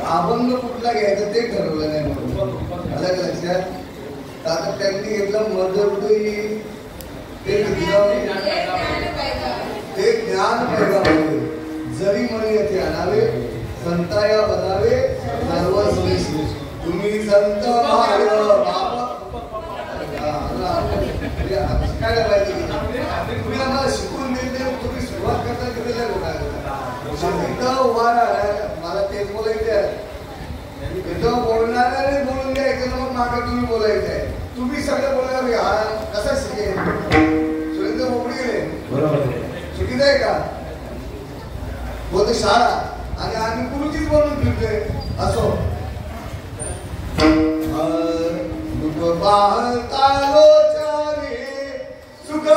अभंग कुठला घ्यायचं ते ठरवलं नाही म्हणून अलग लक्षात आता त्यांनी घेतलं मधुरी ते ज्ञान पैगामध्ये जरी म्हणे येथे आणावे संताया बनावे सर्व श्रेष्ठ तुम्ही संत काय पाहिजे तुम्ही आम्हाला शिकून देते तुम्ही सुरुवात करता केलेल्या लोकांना उभा राहा मला तेच बोलायचं आहे इथं बोलणाऱ्याने बोलून द्यायचं ना मग मागे तुम्ही बोलायचं आहे तुम्ही सगळं बोलणार हा कसा शिकेल सुरेंद्र मोकळी गेले बरोबर चुकीचं आहे का बोलते शाळा आणि आम्ही गुरुजीच बोलून फिरतोय असो सुख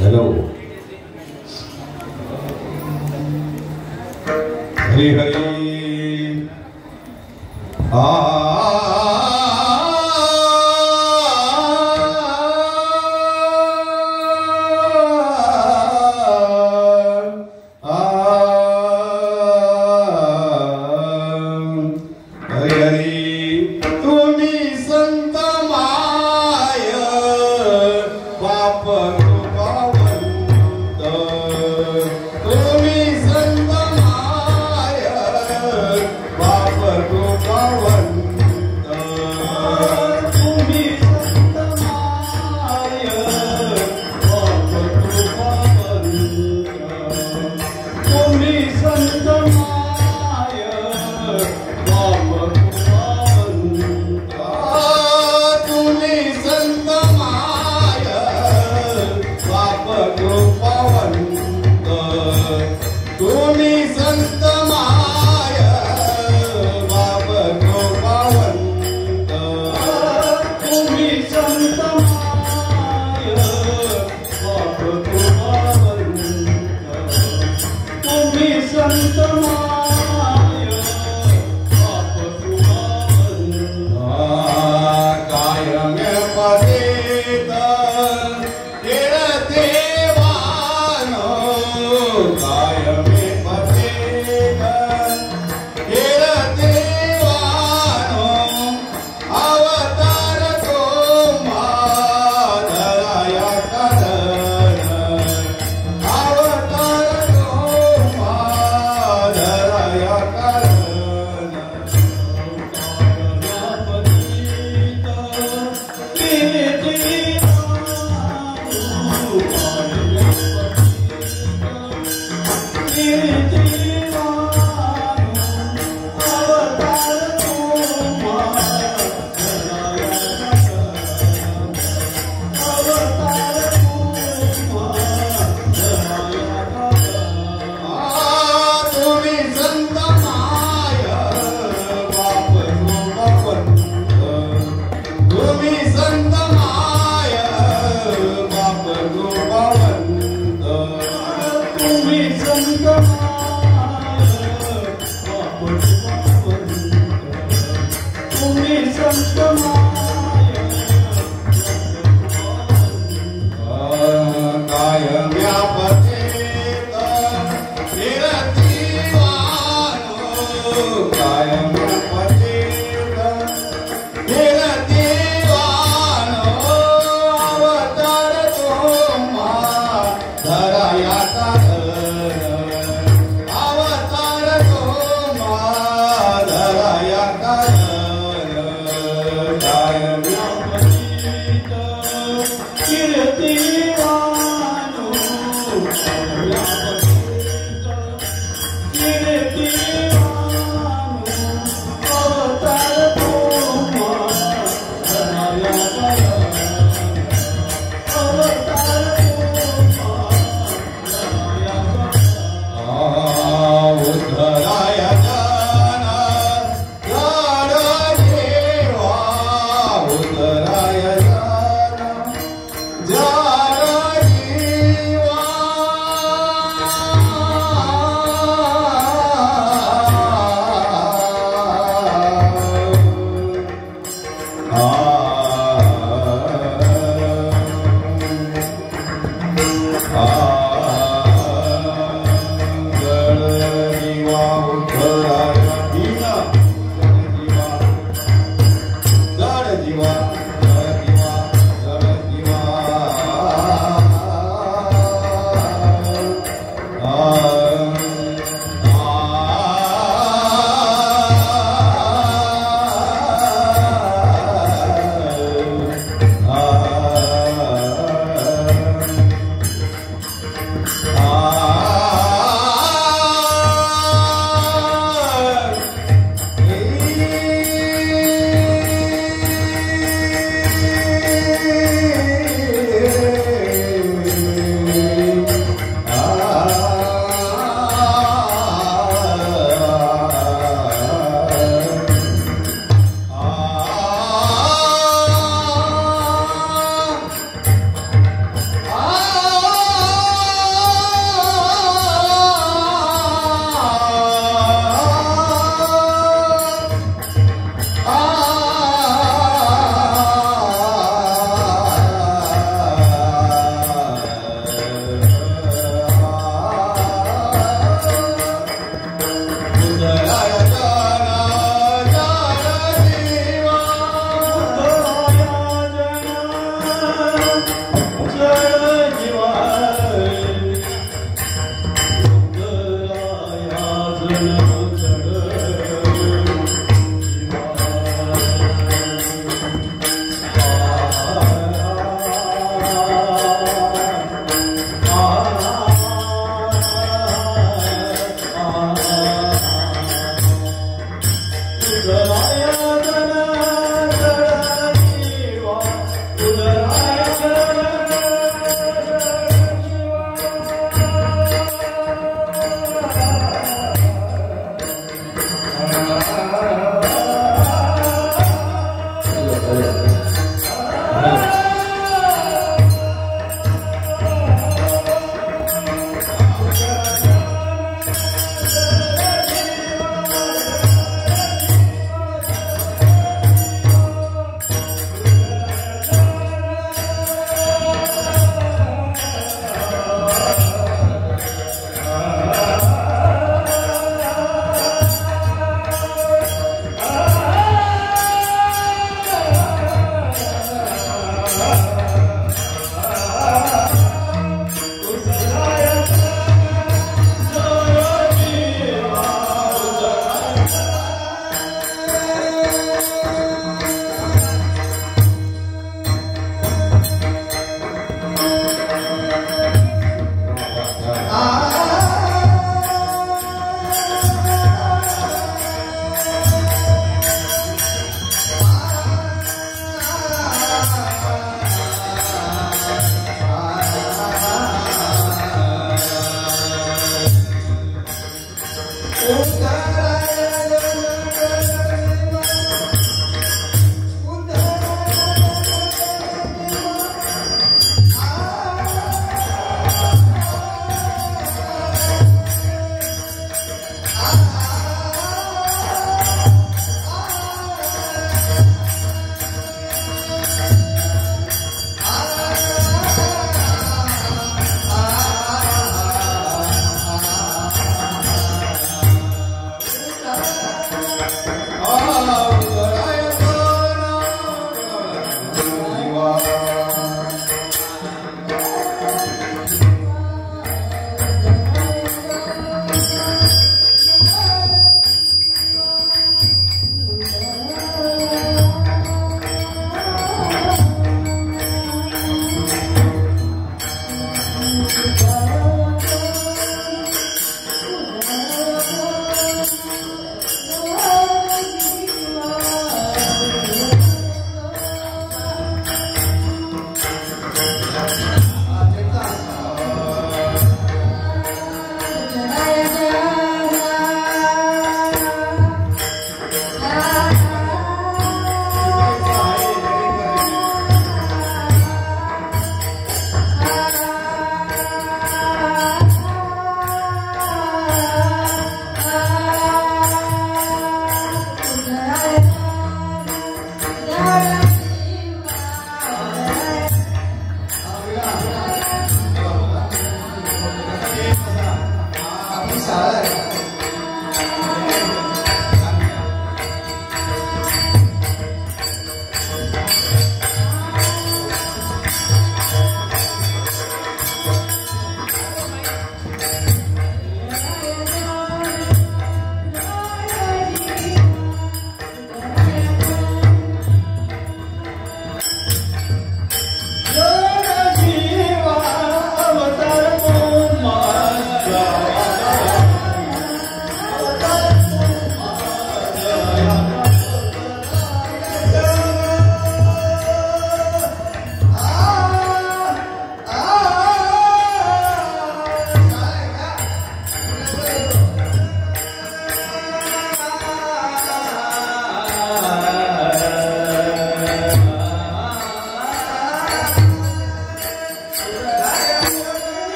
हेलो हरि हरि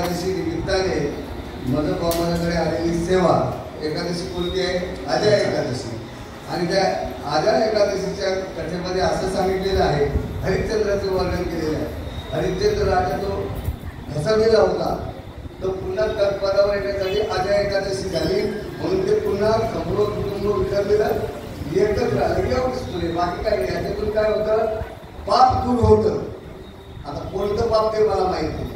एकादशी निमित्ताने मदबाबाकडे आलेली सेवा. एकादशी कोणती आहे? अजय एकादशी. आणि त्या अजय एकादशीच्या कथेमध्ये असं सांगितलेलं आहे, हरिश्चंद्राचं वर्णन केलेलं आहे. हरिश्चंद्र राजा तो घसरलेला होता, तो पुन्हा पदावर येण्यासाठी अजय एकादशी झाली म्हणून ते पुन्हा संपूर्ण कुटुंब विचारलेलं एकत्र आलं. एवढंच तुले, बाकी काही नाही. याच्यातून काय होतं? पाप दूर होतं. आता कोणतं पाप ते मला माहित नाही.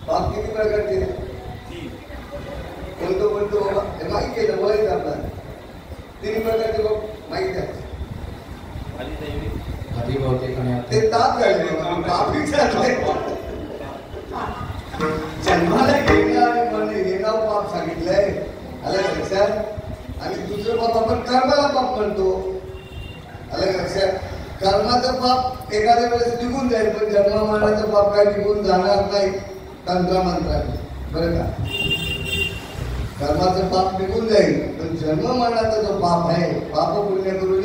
पाप किती प्रकारचे? कोणतं कोणतं बाबा हे माहिती आहे ना, बोलायचं आपल्याला. 3 प्रकारचे बाप माहिती आहे. ते ताप घालले, पाप विचारले. जन्माला घेणं आणि मरणे हे नाव पाप सांगितलंय, आलं का लक्षात? आणि दुसरं पाप आपण कर्माला पाप म्हणतो, आलं का लक्षात? कर्माचं पाप एखाद्या वेळेस निघून जाईल, पण जन्ममरणाचं पाप काय निघून जाणार नाही तंत्रमंत्राने, बरं का? कर्माचं पाप निघून जाईल, पण जन्ममरणाचा जो पाप आहे, पाप पुण्य करून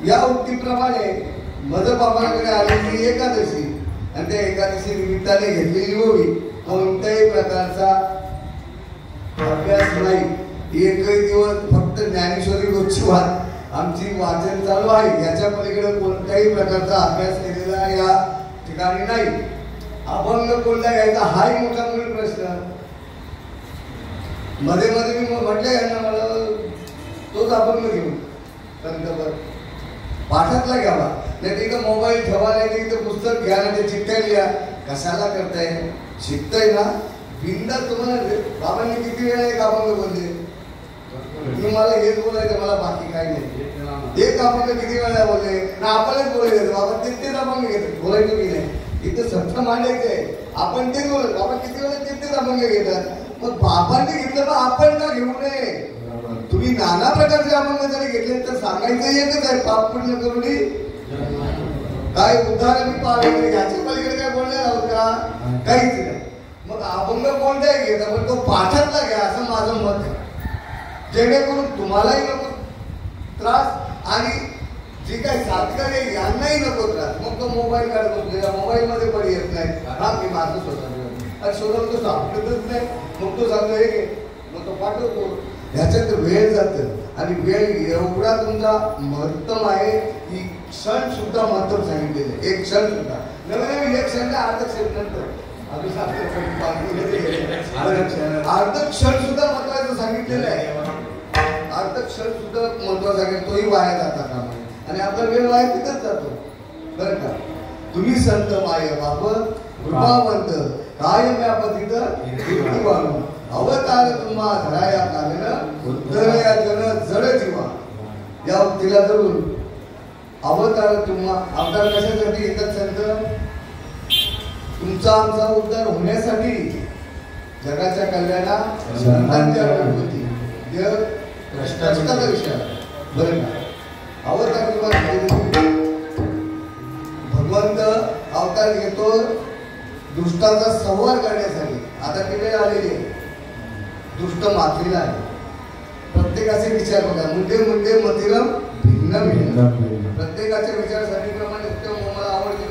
या उक्तीप्रमाणे मदबाबाकडे आलेली एकादशी आणि त्या एकादशी निमित्ताने घेतलेली होळी कोणत्याही प्रकारचा अभ्यास नाही. एकही दिवस फक्त ज्ञानेश्वरी रोजची आमची वाचन चालू आहे, याच्या पलीकडे कोणत्याही प्रकारचा अभ्यास केलेला या ठिकाणी नाही. अभंग कोणता घ्यायचा हाही मोठा मूळ प्रश्न. मध्ये मध्ये मी म्हटलं यांना, मला तोच अभंग घेऊ कंठभर पाठातला घ्यावा, नाही तिथं मोबाईल ठेवा, नाही तिथं पुस्तक घ्या, नाही ते चिठ्ठ्या लिहा. कशाला करताय? शिकताय ना बिंदा. तुम्हाला बाबांनी किती वेळा एक अभंग बोलले, तुम्ही मला हेच बोलायचं, मला बाकी काही नाही. एक अभंग किती वेळा बोलले ना, आपणच बोलायचं. बाबा तेच अभंग घेतात, बोलायचं की नाही? इथं सत्य मांडायचंय, आपण तेच बोलत. बाबा किती वेळा तेच अभंग घेतात, मग बाबांनी घेतलं तर आपण का घेऊ नये? तुम्ही नाना प्रकारचे अभंग जरी घेतले तर सांगायचं एकच आहे, पाप पुण्य करून काय उदाहरण मी पाहिजे, याच्या पलीकडे काय बोलणार आहोत का? काहीच नाही. मग अभंग कोणताही घेता, पण तो पाठातला घ्या असं माझं मत आहे, जेणेकरून तुम्हालाही नको त्रास आणि जी काही साधकारे यांनाही नको त्रास. मग तो मोबाईल काढतो, मोबाईल मध्ये पण येत नाही. हा मी माझं स्वतः शोधून तो सापडतच नाही, मग तो सांगतो हे घे, मग तो पाठवतो. ह्याच्यात वेळ जातं आणि वेळ एवढा तुमचा महत्तम आहे की क्षण सुद्धा महत्तम सांगितलेले. एक क्षण सुद्धा नवीन एक क्षण अर्ध क्षण नंतर अर्ध क्षण सुद्धा महत्वाचं सांगितलेलं आहे. अर्ध क्षण सुद्धा महत्वाचं सांगितलं, तोही वाया जाता कामा नये आणि आपला वेळ वाया तिथंच जातो, बरं का? तुम्ही संत माय बाप कृपावंत काय व्यापतीत कीर्ती वाढू अवतार तुम्हा धराया कालन उद्धरया जन जड जीवा. या उक्तीला धरून अवतार तुम्हा, अवतार कशासाठी येतात संत? तुमचा आमचा उद्धार होण्यासाठी, जगाच्या कल्याणा संतांच्या प्रकृती कष्टाचा विषय, बरं का? अवतार तुम्हाला भगवंत अवतार घेतो दुष्टाचा संहार करण्यासाठी. आता ती वेळ आलेली आहे, दुष्ट मातीला आहे. प्रत्येकाचे विचार बघा, मुद्दे मुद्दे मतिरम भिन्न भिन्न. प्रत्येकाच्या विचारासाठी प्रमाणे मला आवडते,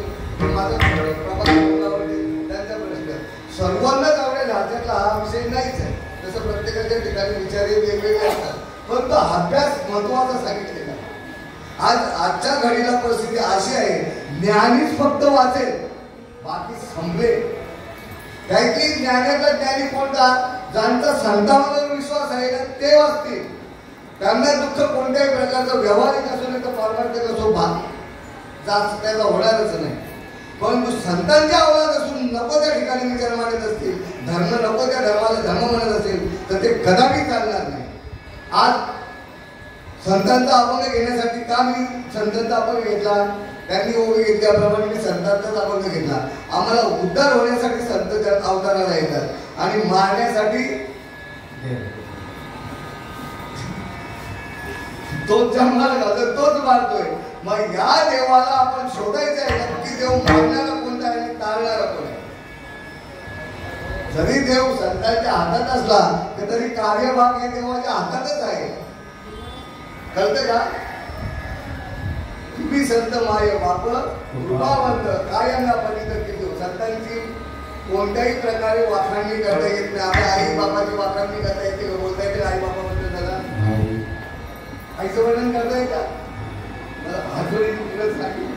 माझा आवडते, त्यांचा प्रश्न सर्वांनाच आवडेल ह्याच्यातला हा विषय नाहीच आहे. तसं प्रत्येकाच्या ठिकाणी विचार हे वेगवेगळे असतात, परंतु अभ्यास महत्वाचा सांगितलेला. आजच्या घडीला परिस्थिती अशी आहे, ज्ञानीच फक्त वाचेल, बाकी संपले. काही की ज्ञानातला ज्ञानी कोणता? ज्यांचा संतांवर विश्वास आहे ना ते वाचतील. त्यांना दुःख कोणत्याही प्रकारचं व्यवहारिक असो नाही तर पारमार्थिक असो जास्त त्याचा होणारच नाही. परंतु संतांच्या अवलाद असून नको त्या ठिकाणी विचार मांडत असतील, धर्म नको त्या धर्माला धर्म म्हणत असेल तर ते कदापि चालणार नाही. आज संतांचा अभंग घेण्यासाठी का मी संतांचा अभंग घेतला? त्यांनी ओवी घेतल्याप्रमाणे मी संतांचाच अभंग घेतला. आम्हाला उद्धार होण्यासाठी संत अवताराला येतात आणि मारण्यासाठी तोच जन्माला घालतो, तोच मारतोय. मग या देवाला आपण शोधायचं आहे, नक्की देव मारणारा कोणता आहे आणि तारणारा कोण आहे. जरी देव संतांच्या हातात असला तरी कार्यभाग हे देवाच्या हातातच आहे, कळतं का? तुम्ही संत माय बाप कृपावंत कायमना पतित केली. संतांची कोणत्याही प्रकारे वाखाणणी करता येत नाही. आपल्या आई बाबाची वाखाणणी करता येते का? बोलता येते आई बाबाबद्दल त्याला आईचं वर्णन करता येतं? आजोळी तुला सांगितलं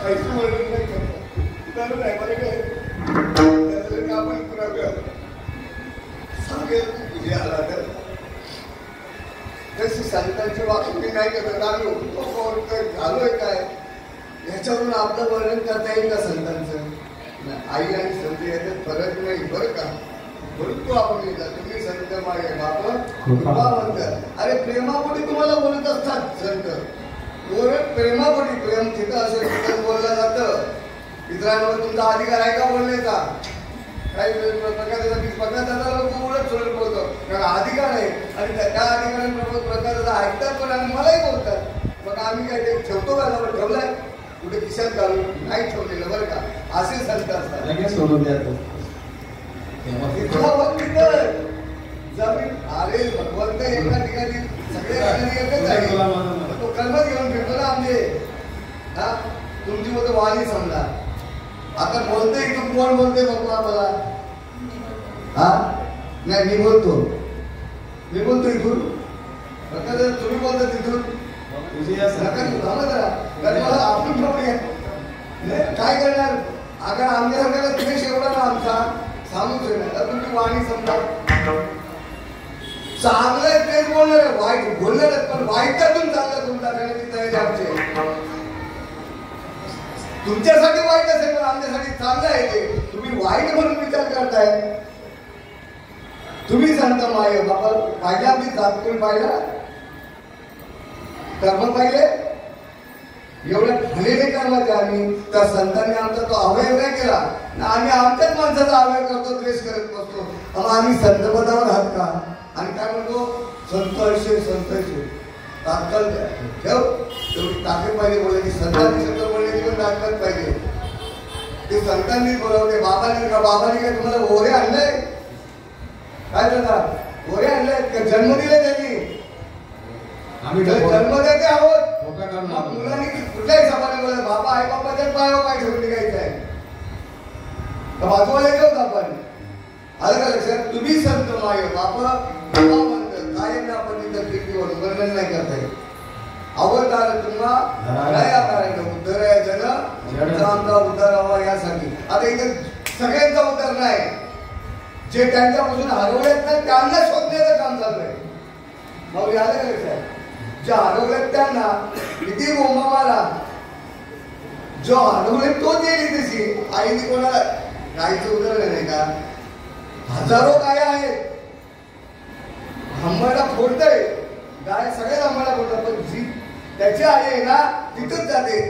आईचं वर्णन नाही करत नाही. मला काय त्याचं का आपण पुन्हा सांगेल तुझे आला तर तशी संतांची वाखाणणी नाही करत. आम्ही झालोय काय याच्यावरून आपलं वर्णन करता येईल का संतांचं? आई आणि संत याच्यात फरक नाही बरं का. म्हणून तो आपण लिहिला तुम्ही संत मागे बाप कृपावंत. अरे प्रेमापोटी तुम्हाला बोलत असतात संत. प्रेमापोटी प्रेम तिथं असेल तिथं बोललं जातं. इतरांवर तुमचा अधिकार आहे का बोलण्याचा? काही प्रकाराचा लोक उलट सोडत बोलतो कारण अधिकार आहे आणि त्या अधिकारांप्रमाणे प्रकाराचा ऐकतात पण आणि मलाही बोलतात. मग आम्ही काय ते ठेवतो का जवळ ठेवलाय कुठे खिशात घालून नाही ठेवलेलं बरं का. असे संत असतात सोडून द्या. जमीन अरे भगवंत एका ठिकाणी सगळे एकच आहे. तो कर्मच घेऊन फिरतो ना आमचे. हा तुमची मग वाणी समजा. आता बोलतोय तू कोण बोलतोय बघू आम्हाला? हा नाही मी बोलतो इथून तुम्ही बोलता तिथून आपण काय करणार? अगर आमच्या सगळ्याला द्वेष एवढा ना आमचा सांगूच नाही. तुमची वाणी समजा चांगलं तेच बोलणार आहे. वाईट बोलणार पण वाईटातून चांगलं तुमचा करण्याची तयारी आमची. तुमच्यासाठी वाईट असेल पण आमच्यासाठी चांगलं आहे ते. तुम्ही वाईट म्हणून विचार करताय. तुम्ही संत माय बाबा पाहिजे आपली जात कोण पाहिला कर्म पाहिले एवढे झालेले कर्माचे आम्ही त्या संतांनी आमचा तो अवयव नाही केला ना. आम्ही आमच्याच माणसाचा अवयव करतो द्वेष करत बसतो. आम्ही संत पदावर आहात का? आणि काय म्हणतो संत तात्काळ ठेव तेवढी ताकद पाहिजे बोलायची. संतांनी शब्द बोलण्याची पण ताकद पाहिजे. ते संतांनी बोलावते. बाबांनी काय तुम्हाला ओरे आणलंय काय करतात? ओरे आणले जन्म दिले त्यांनी. आम्ही जन्म देते आहोत. मुलांनी कुठल्याही सभाने बोलत बाबा आई बाबाच्याच पायावर काय ठेवून निघायचं आहे तर बाजूला येतो आपण. आलं का लक्षात? तुम्ही संत माय बाप कायम आपण तिथं कीर्तीवर वर्णन नाही करता येत. अवतार तुम्हाला उद्धार जन आमचा उद्धार हवा यासाठी. आता इथे सगळ्यांचा उद्धार नाही. जे त्यांच्यापासून हरवलेत नाही त्यांना शोधण्याचं काम चालू आहे. मग आलं का लक्षात? जे हरवलेत त्यांना किती बोंबा मारा. जो हरवले तो गेली तशी. आईने कोणाला गायचं उदाहरण नाही का? हजारो गाय आहेत. आंबाडा फोडतय गाय सगळ्याच आंबाडा फोडतात पण जी त्याची आई आहे ना तिथंच जाते.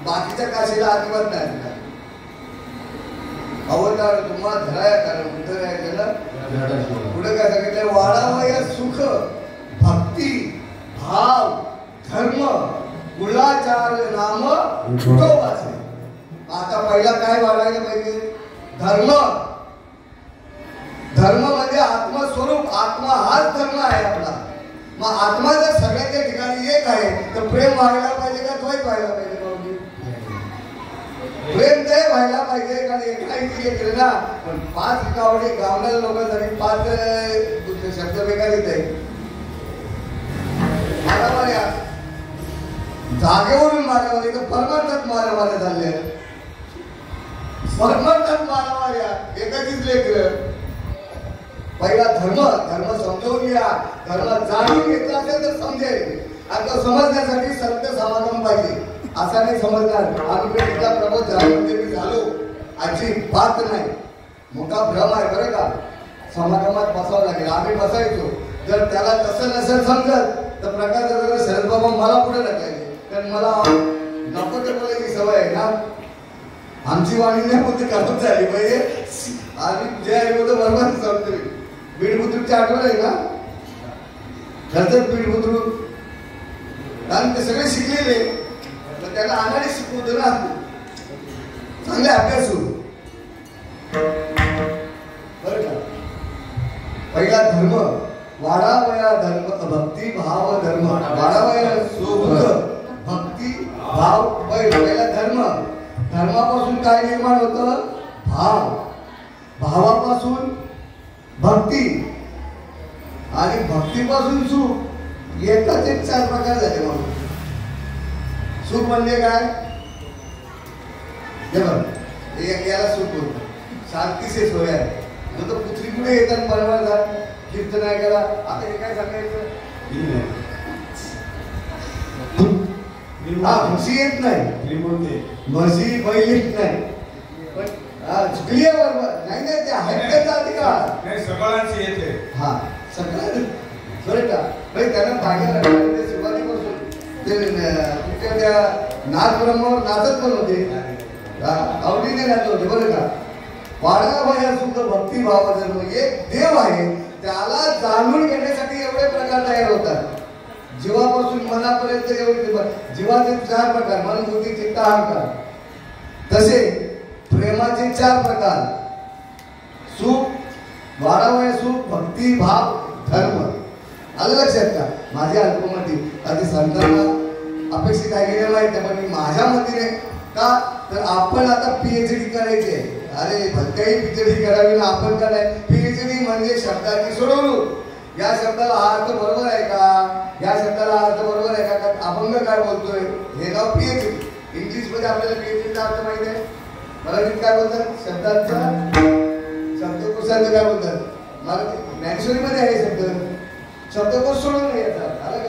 बाकीच्या काशीला अजिबात नाही. अवतार तुम्हा धराया कारण उद्धर आहे त्याला पुढे काय सांगितलं? वाढावं या सुख भक्ती भाव धर्म कुलाचार नाम उठोबाचे. आता पहिला काय वाढायला पाहिजे? धर्म. धर्म म्हणजे आत्मस्वरूप. आत्मा हाच धर्म आहे आपला. मग आत्मा जर सगळ्यांच्या ठिकाणी एक आहे तर प्रेम व्हायला पाहिजे का द्वैत व्हायला पाहिजे? प्रेम ते व्हायला पाहिजे कारण एकाही केलं ना. पण 5 गावडे गावणारे लोकांसाठी 5 शब्द बेकारीत आहे. मारामाऱ्या जागेवरून मारामारी तर परमार्थात मारामाऱ्या झाल्या. परमार्थात मारामाऱ्या एकाचीच लेकर. पहिला धर्म समजून घ्या. धर्म जाणून घेतला असेल तर समजेल. आता समजण्यासाठी सत्य समागम पाहिजे. असा नाही समजणार आम्ही तिथला प्रबोध झाल्यामध्ये मी झालो अशी बात नाही. मोठा भ्रम आहे बरं का. समागमात बसावं लागेल. आम्ही बसायचो. जर त्याला तसं नसेल समजत तर प्रकाश शरद बाबा मला पुढे टाकायचे कारण मला नको ते बोलायची सवय आहे ना. आमची वाणी नाही होती करत झाली पाहिजे. आम्ही जे आहे होतं बरोबर सांगतोय. बीड बुद्रुकची आठवण आहे का? खरंच बीड बुद्रुक कारण ते सगळे शिकलेले त्याला आणायला शिकवतो ना. चांगले अभ्यासू बरं का. पहिला धर्म वाढावया धर्म भक्ती भाव धर्म वाढावया सुख भक्ती भाव पहिला धर्म धर्मापासून काय निर्माण होतं भाव भावापासून भक्ती आणि भक्तीपासून सुख एकाच एक 4 प्रकार झाले म्हणून सुख म्हणजे काय याला सुख बोलतो शांती से सोया जो तो पृथ्वीपुढे येतात बरोबर झालं कीर्तन ऐकायला आता हे काय सांगायचं म्हशी येत नाही म्हशी बैल येत नाही पण क्लिअर बरोबर नाही नाही ते ऐकण्याचा अधिकार नाही सगळ्यांची येते हा सगळं बरं का भाई त्यांना भाग्याला सुरुवातीपासून ते तुमच्या त्या नाच ब्रह्मावर नाचत पण होते आवडीने नाचत होते बरं का वाढावया सुद्धा भक्ती भाव धर्म एक देव आहे त्याला जाणून घेण्यासाठी एवढे प्रकार तयार होतात जीवापासून मनापर्यंत एवढे जीवाचे 4 प्रकार मन बुद्धी चित्त अहंकार तसे प्रेमाचे 4 प्रकार सुख वाढावया सुख भक्ती भाव धर्म आलं लक्षात का माझ्या अल्पमती आधी संतांना अपेक्षित आहे की नाही माहिती पण मी माझ्या मतीने का तर आपण आता पीएचडी करायची आहे अरे भलत्याही पीएचडी करावी ना आपण काय पीएचडी म्हणजे शब्दाची सोडवणूक या शब्दाला हा अर्थ बरोबर आहे का या शब्दाला अर्थ बरोबर आहे का अभंग काय बोलतोय हे नाव पीएचडी इंग्लिश मध्ये आपल्याला पीएचडीचा अर्थ माहिती आहे मराठीत काय बोलतात शब्दांचा शब्दकोशाचं काय बोलतात मराठी मॅन्शनरी मध्ये आहे शब्दकोश सोडवणे येतात आलं का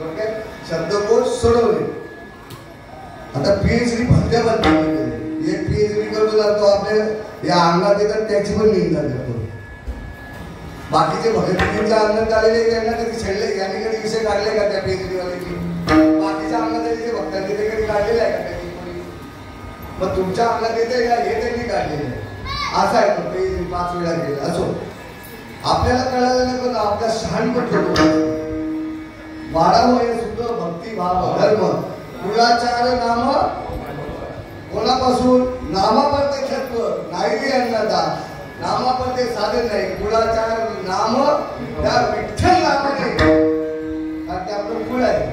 लक्षात शब्दकोश सोडवणे आता पीएचडी भलत्या बनते एक पीएचडी करतो जातो आपल्या या अंगात येतात त्याची पण निंदा करतो बाकीचे भगतजींच्या अंगात आलेले त्यांना कधी छेडले यांनी कधी विषय काढले का त्या पीएचडी वाल्याची बाकीच्या अंगात आलेले भक्तांनी ते कधी काढलेलं आहे का त्यांनी मग तुमच्या अंगात येते का हे त्यांनी काढलेलं आहे असं आहे पण पीएचडी 5 वेळा केलं असो आपल्याला कळालं नाही पण आपल्या शहाणपण ठेवतो वाढावया सुद्धा भक्ती भाव धर्म कुलाचार नाम कोणापासून नामापरते छत्व नाही अन्नदा नामापरते साधन नाही कुलाचार नाम त्या विठ्ठल नामाने कारण ते आपलं कुळ आहे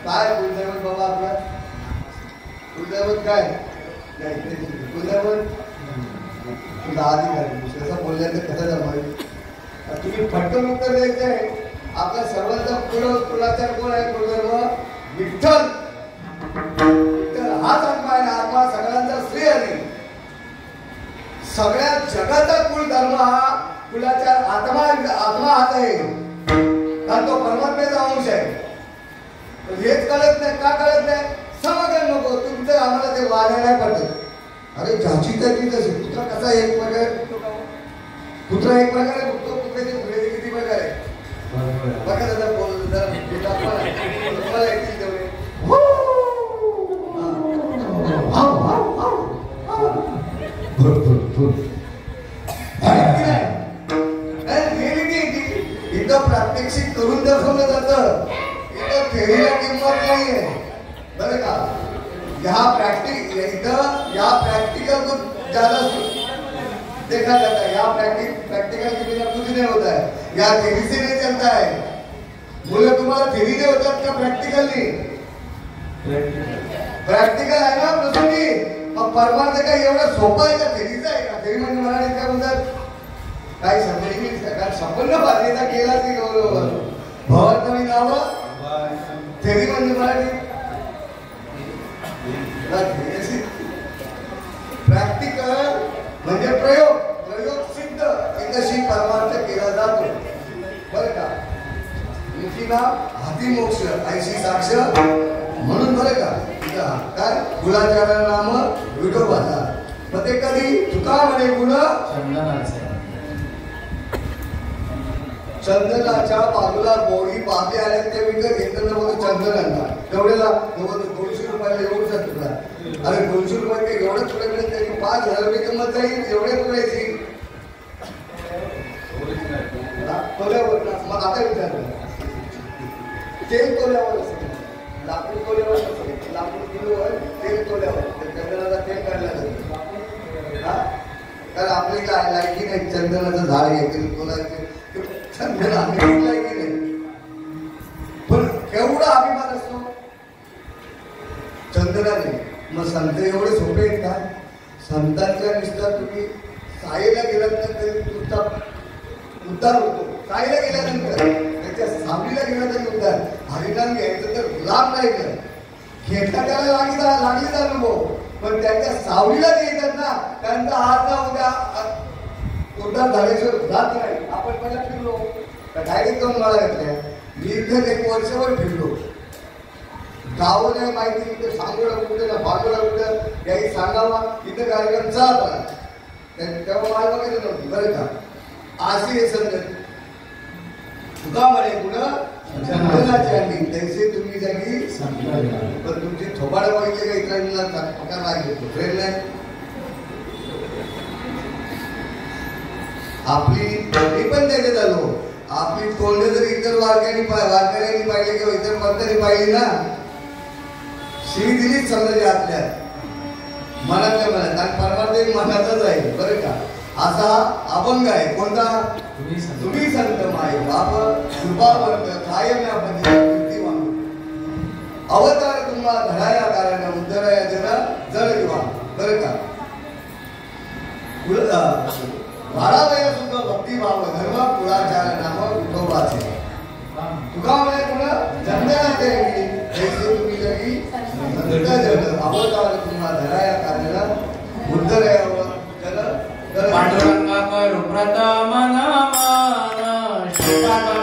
काय कुलदैवत बाबा आपला कुलदैवत काय कुलदैवत तुला अधिकारी दुसऱ्याचा बोलल्यानंतर कसं जमायचं तुम्ही फटकन उत्तर द्यायचं आहे आपल्या सर्वांचा कुलाचार कोण आहे कुलदैव विठ्ठल हाच आत्मा आहे आत्मा सगळ्यांचा श्री हरी सगळ्या जगाचा कुल धर्म हा कुलाचा आत्मा हाच आहे कारण तो परमात्म्याचा अंश आहे हेच कळत नाही का कळत नाही समजलं नको तुमचं आम्हाला ते वाढायला नाही पडत अरे ज्याची त्याची तशी कुत्रा कसा एक प्रकारे कुत्रा एक प्रकारे बघतो कुत्र्याचे पुढे किती प्रकार आहे बघा दादा बोल तुम्हाला ऐकतील तेवढे इथं प्रात्यक्षिक करून दाखवलं जातं इथं थेरीला किंमत नाहीये बरं का या प्रैक्टिकल को ज्यादा देखा जाता है यहाँ प्रैक्टिकल के बिना कुछ नहीं होता है यहाँ थेरी से नहीं चलता है बोले तुम्हारा थेरी नहीं होता का प्रैक्टिकल नहीं प्रॅक्टिकल आहे ना प्रसंगी मग परमार्थ काय एवढं सोपं आहे का थेरीचं आहे का थेरी म्हणजे मराठीत काय म्हणतात काही समजली कारण संपन्न बाध्यता केला की भवतमी नाव थेरी म्हणजे मराठी प्रॅक्टिकल म्हणजे प्रयोग सिद्ध एकशी परमार्थ केला जातो बरं का मुखीना हाती मोक्ष ऐशी साक्ष म्हणून बरं का काय गुलाचार नाम विठोबाचा मग ते कधी तुका म्हणे गुण चंदनाच्या बाजूला बोरी पापे आले ते विकत घेतलं मग चंदन आणणार तेवढेला 200 रुपयाला एवढंच तुकडा अरे 200 रुपये ते एवढं तुकडे मिळत तरी 5,000 रुपये किंमत जाईल एवढे तुकड्याची तोल्यावर मग आता विचारलं तेल तोल्यावर असेल लाकूड तोल्यावर असेल लाकूड किलोवर तेल तोल्यावर चंदनाचा तेल काढला जातो हा कारण आपली काय लायकी नाही चंदनाचं झाड घेतील तोलायचे संतांना अभिमान की नाही, पण केवढा अभिमान असतो चंद्राने. मग संत एवढे सोपे आहेत का? संतांच्या निष्ठा तुम्ही साईला गेल्यानंतर तुमचा उद्धार होतो. साईला गेल्यानंतर त्याच्या सावलीला गेला तरी उद्धार. हरिनाम घ्यायचं तर लाभ नाही कर घेतला त्याला लागलीच अनुभव, पण त्याच्या सावलीला येतात ना त्यांचा हात ना उद्या उद्धार झाल्याशिवाय जात नाही. आपण पहिला फिरलो तर डायरेक्ट जाऊन मला घेतल्या. मी इथं 1 वर्षभर फिरलो, गावं नाही माहिती, इथे सांगोला कुठे ना बागोला कुठं याही सांगावा इथं कार्यक्रम चालत आला. तेव्हा माल वगैरे नव्हती बरं का. अशी हे संगत तुका म्हणे कुणं तैसे तुम्ही जागी पण तुमची थोबाड बघितले का इतरांना पकार लागले ट्रेन नाही. आपली मी पण त्याच्यात आलो. आपली तोंड जर इतर वारकऱ्यांनी पाहिले किंवा इतर मंत्र्यांनी पाहिली ना शिवी दिलीच समजायची आपल्या मनातल्या मनात. आणि परमार्थ मनातच आहे बरं का. असा अभंग आहे कोणता? तुम्ही संत माय बाप कृपावर्त कायम अवतार तुम्हा धडाया कारण उद्धराया जरा जळ किंवा बरं का. वाढावया सुद्धा भक्तिभाव धर्म कुळाचार नाम विठोबाचे. तुका म्हणे कुणं जन्मनाथे जैसे तुम्ही लगी अवतार तुम्हा धडाया कारण उद्धराया जरा पांडुरंगा करू प्रथम नमन श्रीपाद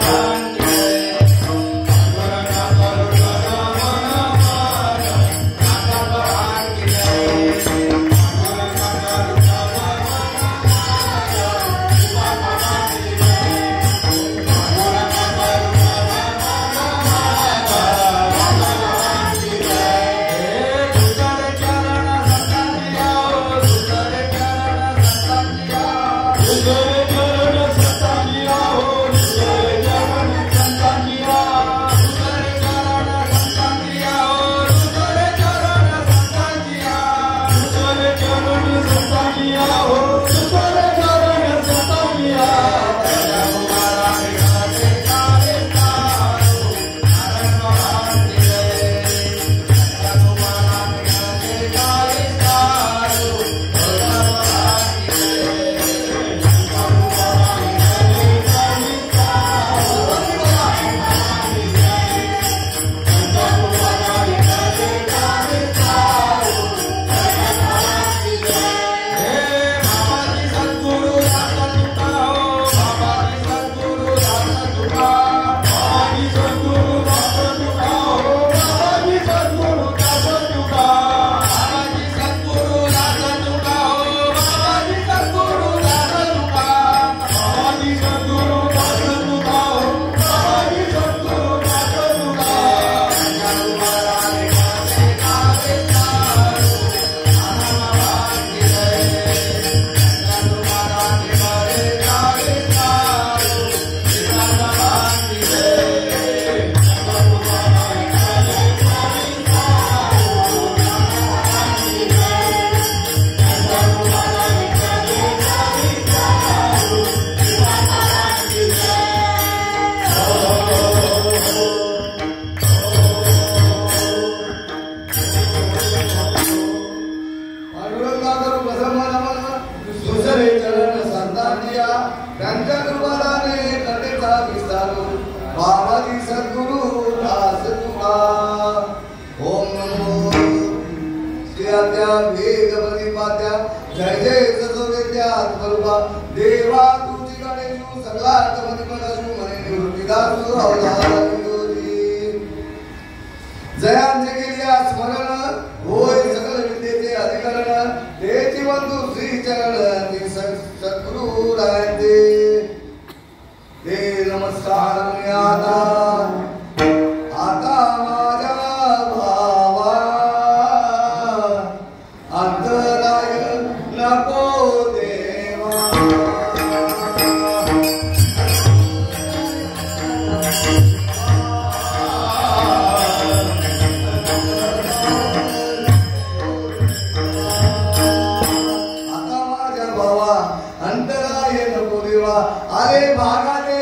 अंतराय नको देवा. अरे भागाने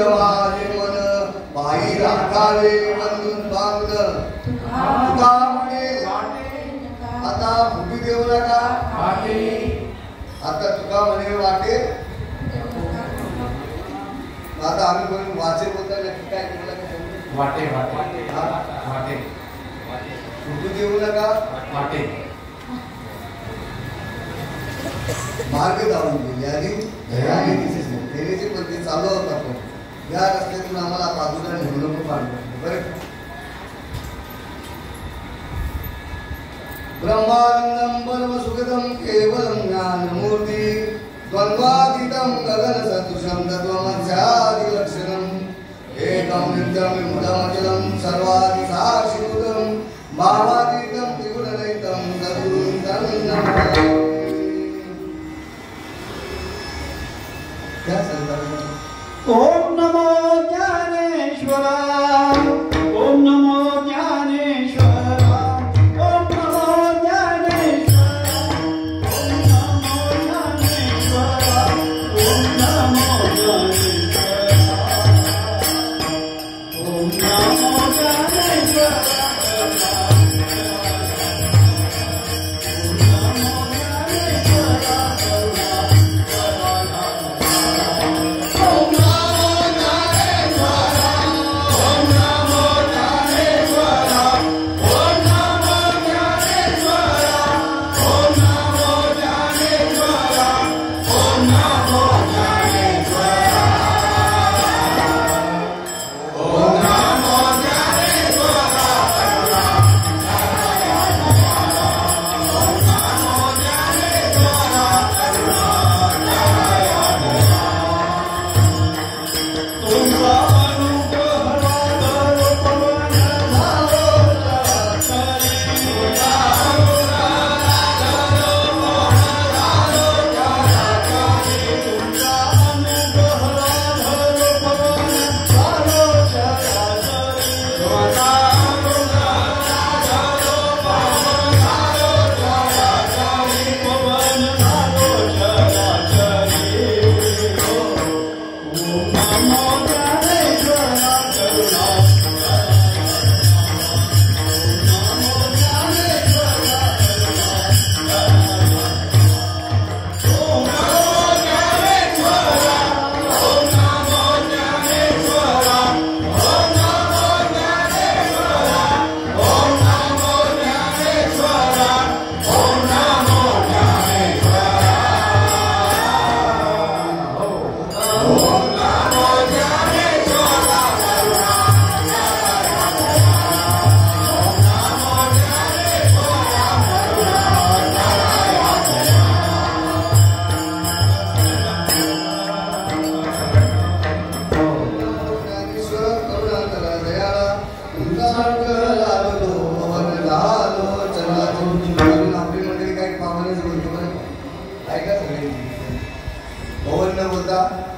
माझे मन बाई राखावे बंधून बांध तुका म्हणे आता फुटी देऊ नका आता तुका म्हणे वाटे आता आम्ही कोणी वाचे बोलता नक्की काय केलं वाटे वाटे वाटे फुटी देऊ नका वाटे मार्ग जाऊन गेली आणि फेरीची पद्धती चालू होता पण या रस्त्यातून आम्हाला बाजूला नेऊ नको पाडलं बरं ब्रह्मानंदम परम सुखदम केवलम ज्ञानमूर्ती द्वंद्वातीतम गगन सदृशम तत्वमस्यादि लक्षणम एकम नित्यम विमुढमचलम सर्वादि साक्षिभूतम भावातीतम त्रिगुणरहितम सद्गुरुं तं नमामि। क्या चलता ओम नमो ज्ञानेश्वरा ओम नमो ज्ञानेश्वरा ओम नमो ज्ञानेश्वरा ओम नमो ज्ञानेश्वरा ओम नमो ज्ञानेश्वरा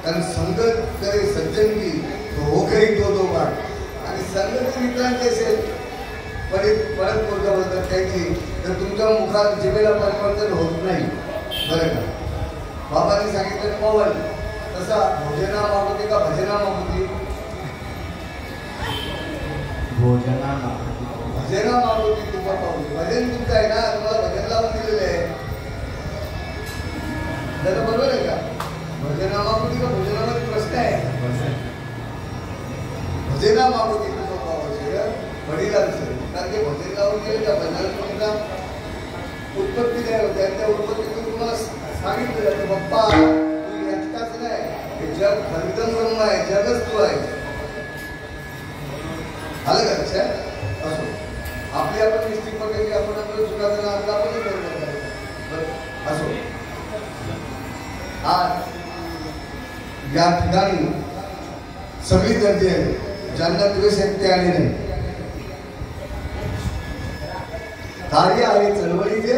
कारण संगत करे सज्जन की तो हो गई दो बार आणि संगत मित्रांचे असेल परत बोलता बोलतात काय की जर तुमच्या मुखात जिभेला परिवर्तन होत नाही बरं का बाबांनी सांगितलं पवन तसा भोजना मागवते का भजना मागवते भोजना भजना मागवते तुका पावते भजन तुमचं आहे ना तुम्हाला भजन लावून दिलेलं आहे त्याला बरोबर आहे का भजना मागवते का भोजनामध्ये प्रश्न आहे भजना मागवते तुका पावते वडिलांचं कारण ते भजन लावून गेले त्या भजनाला तुमचा उत्पत्ती नाही होत्या त्या उत्पत्तीतून तुम्हाला सांगितलं जातं बाप्पा तू एकटाच नाही हे जग खंडन ब्रह्म आहे जगच तू आहे आलं का लक्षात असो आपली आपण निश्चित पद्धती आपण आपलं चुकाचं आपलं आपणच बरोबर करायचं असो आज या ठिकाणी सगळी गर्दी आहे ज्यांना द्वेष आहेत ते आले नाही कार्य आहे चळवळीचे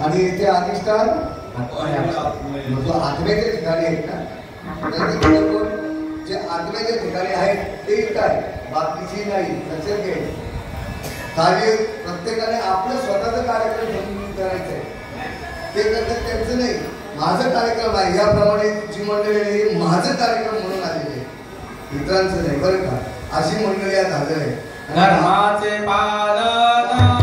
आणि इथे अधिष्ठान आत्म्याच्या ठिकाणी आहेत ना जे आत्म्याच्या ठिकाणी आहेत ते काय बाकीची नाही लक्षात घे कार्य प्रत्येकाने आपलं स्वतःचं कार्यक्रम समजून करायचं आहे ते करतात त्यांचं नाही माझं कार्यक्रम आहे याप्रमाणे जी मंडळी आहे माझं कार्यक्रम म्हणून आलेली आहे, इतरांचं नाही बरं का. अशी मंडळी आज हजर आहे. धर्माचे पालन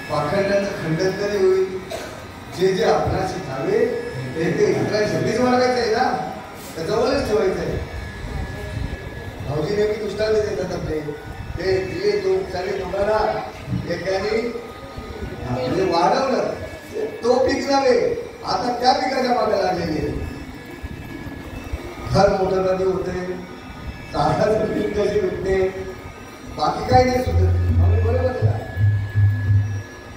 पाखंडाचं खंडन तरी होईल. जे जे आपणाशी खावे ते इतरांसाठीच वाढवायचं आहे ना, त्या जवळच ठेवायचं आहे. भाऊजी नेहमी दृष्टांत देतात आपले, ते दिले तो चाले तुम्हाला एकाने म्हणजे वाढवलं तो पीक नव्हे, आता त्या पिकाच्या मागे लागलेली आहे. घर मोठं नदी होते, तासाचं पीक कशी भेटते, बाकी काही नाही सुचत. बरोबर आहे का?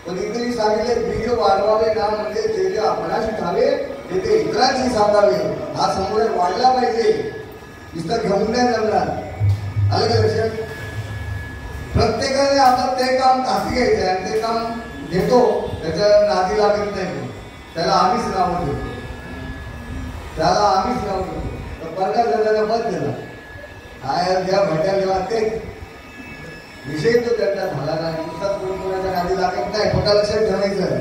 पण इतरी सांगितले बीज वाढवावे ना, म्हणजे जे जे आपणाशी खावे ते इतरांशी सांगावे. हा समुदाय वाढला पाहिजे, नुसतं घेऊन नाही जमणार. आलं का लक्षात? प्रत्येकाने आता ते काम हाती घ्यायचं आहे आणि ते काम घेतो त्याच्या नादी लागत नाही. त्याला आम्हीच नाव देतो, त्याला आम्हीच नाव देतो. तर बरका जणांना मत दिला काय घ्या भेटायला जेव्हा ते विषय तो त्यांना झाला नाही. नुसताच कोण कोणाच्या नादी लागत नाही, खोटा लक्षात ठेवायचं.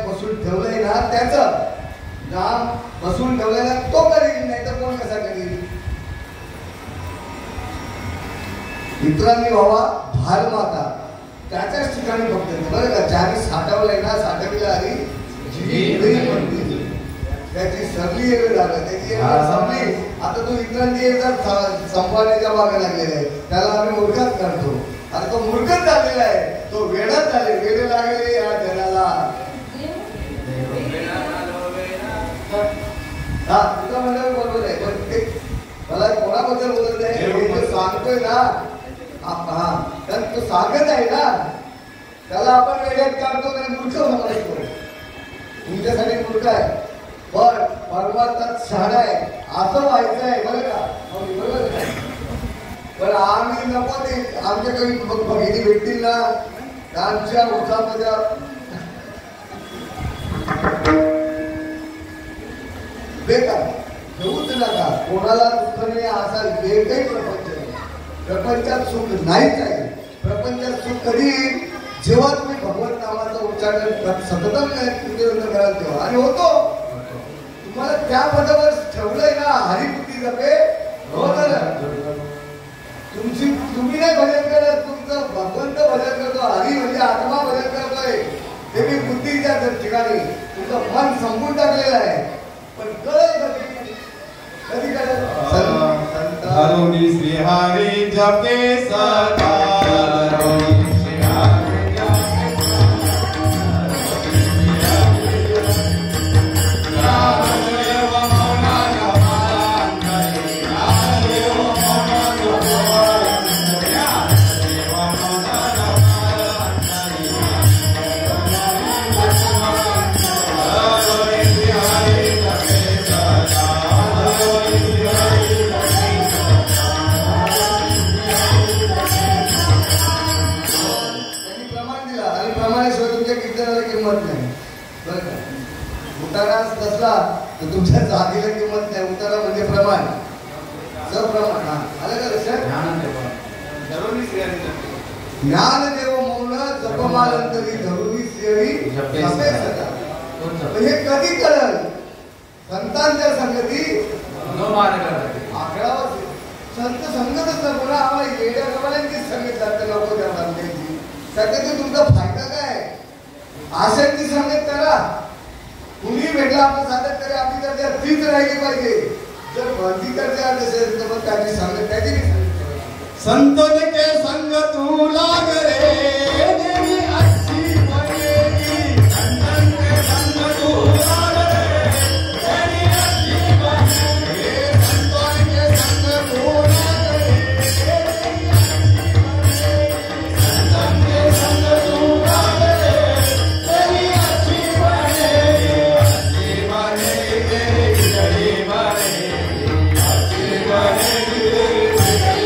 बसून ठेवलंय ना त्याचं नाम बसून ठेवलंय ना तो करील, नाही तर कोण कसा करील. इतरांनी व्हावा भार माता त्याच्याच ठिकाणी फक्त बरं का. ज्याने साठवलंय ना साठवलेला आधी म्हणते त्याची सरली एक झालं, त्याची संपली. आता तो इतरांची एकदा संपवण्याच्या मागे लागलेला आहे, त्याला आम्ही मूर्खच करतो. आता तो मूर्खच झालेला आहे, तो वेळाच झाले, वेळ लागले या जगाला. हा तुझं म्हणणं बरोबर आहे, पण ते मला कोणाबद्दल बोलत आहे सांगतोय ना. हा तर तो सांगत आहे ना, त्याला आपण वेळेत काढतो आणि मूर्ख म्हणायचो. तुमच्यासाठी मूर्ख आहे पण परमार्थात शहाणा आहे असं व्हायचं आहे बरं का. बरोबर आहे. पण आम्ही नको ते आमच्या काही भगिनी भेटतील ना आमच्या उत्साहाच्या बेकार घेऊच नका. कोणाला दुःख नाही असा एकही प्रपंच नाही. प्रपंचात सुख नाहीच आहे. प्रपंचात सुख कधी जेव्हा तुम्ही भगवत नामाचा उच्चारण सततम कराल तेव्हा, आणि होतो. तुम्हाला त्या पदावर ठेवलंय ना हरिपुती जपे होत ना. तुम्ही नाही भजन करत, तुमचं भगवंत भजन करतो. हरी म्हणजे आत्मा भजन करतोय. ते मी बुद्धीच्या ठिकाणी तुमचं मन संपून टाकलेलं आहे. पण कळत कधी कळत श्री हरी जपे सदा. किंमत नाही बरं का. उतारा नसला तर तुमच्या जागेला किंमत नाही. उतारा म्हणजे प्रमाण सप्रमाण. हा आलं का लक्षात. ज्ञानदेव मौन जपमालंतरी धरुणी श्रेयी जपे सदा. हे कधी कळल. संतांच्या संगती आकडावर संत संगतच नको ना. आम्हाला येड्या गवाल्यांचीच संगत जाते नको त्या बांधायची. त्याच्यातून तुमचा फायदा काय. आशांची संगत करा. कुणी भेटला आपण सांगत तरी आपली चर्चा तीच राहिली पाहिजे. जर भरती चर्चा असेल तर मग त्याची सांगत त्याची मी सांगितलं. संतों के संग तू लाग रे देवी अच्छी बनेगी. संतन के संग तू लाग रे देवी अच्छी बनेगी. संतों के संग तू लाग रे देवी अच्छी बनेगी. संतन के संग तू लाग रे देवी अच्छी बनेगी. अच्छी बनेगी तेरी बिगड़ी बनेगी. अच्छी बनेगी तेरी बिगड़ी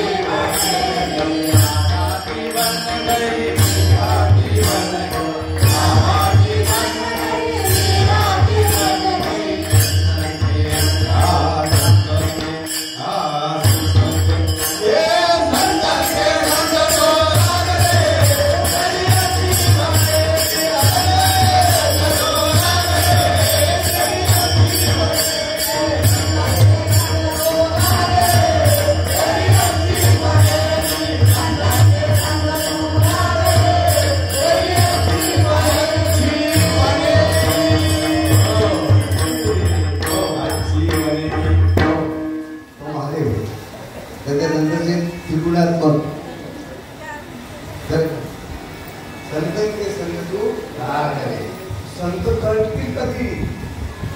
संत कळतील कधी.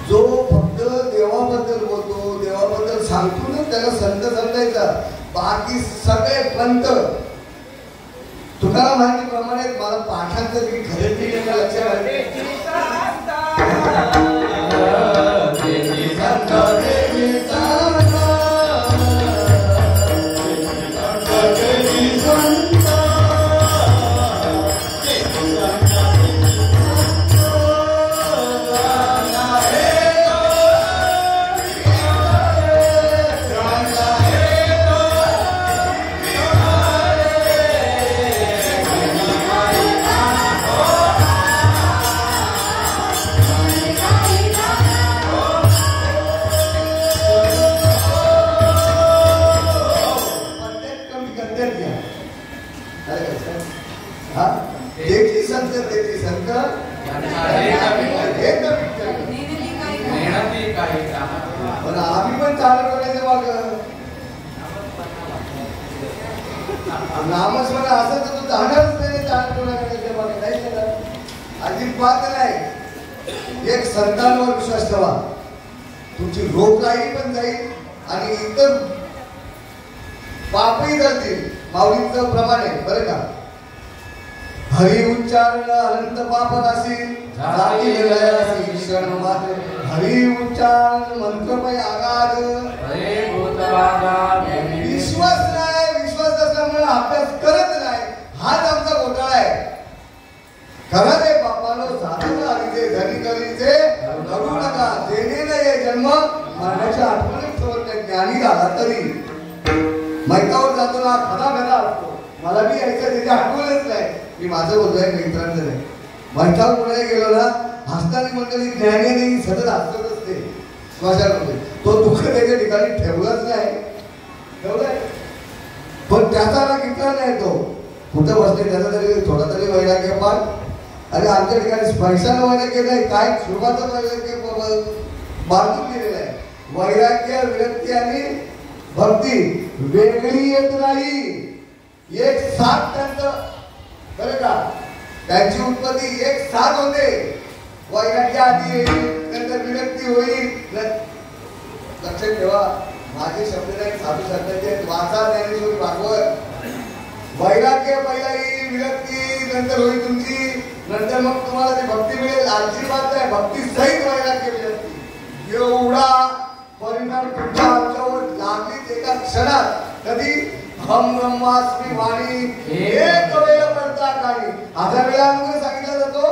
जो फक्त देवाबद्दल बोलतो देवाबद्दल सांगतो ना त्याला संत समजायचा. बाकी सगळे पंत तुकाराम महाराजांप्रमाणे मला पाठांचं तरी खरेदी केलं लक्षात आले. आम्ही पण चालू करायचं मग नामस्मरण असं तर तू जाणारच नाही. चालू करायचं मग नाही केलं अजिबात नाही. एक संतांवर विश्वास ठेवा. तुमची रोगराई पण जाईल आणि इतर पापही जातील. माऊलींचं प्रमाण आहे बरं का. हरी उच्चारण अनंत पाप नासी जाती लयासी क्षण मात्र. हरी उच्चारण मंत्रमय आगाध. विश्वास नाही. विश्वास नसल्यामुळे अभ्यास करत नाही. हाच आमचा घोटाळा आहे. खरं ते बापानो साधन आलीचे धनी करीचे करू नका. देणे नाही जन्म मरण्याच्या आठवणीत ठेवत नाही. ज्ञानी झाला तरी मैदावर जातो ना खरा खरा असतो. मला बी यायचं त्याची आठवणच नाही. मी माझं बोलतोय मित्रांचं नाही. मैदावर पुढे गेलो ना हसताना मंडळी ज्ञानी नाही सतत हसत असते श्वासामध्ये. तो दुःख त्याच्या ठिकाणी ठेवलाच नाही. ठेवलाय पण त्याचा ना किती नाही. तो कुठं बसले त्याचा तरी थोडा तरी वैराग्य पाठ. अरे आमच्या ठिकाणी पैशानं वैराग्य नाही. काय सुरुवातच वैराग्य बांधून गेलेलं आहे. वैराग्य विरक्ती आणि भक्ती वेगळी येत नाही. एक साथ त्यांचं बरं का. त्यांची उत्पत्ती एक साथ होते. वैराग्य आधी येईल नंतर विरक्ती होईल. लक्षात ठेवा माझे शब्द नाही साधू संतांचे वाचा ज्ञानेश्वरी भागवत. वैराग्य पहिला येईल विरक्ती नंतर होईल तुमची. नंतर मग तुम्हाला ती भक्ती मिळेल. आजची बात आहे भक्ती सहित वैराग्य विरक्ती. एवढा परिणाम तुमच्या आमच्यावर लागलीच एका क्षणात. कधी हम ब्रह्मास्मी वाणी एक वेळ करता काही. असा वेळा सांगितला जातो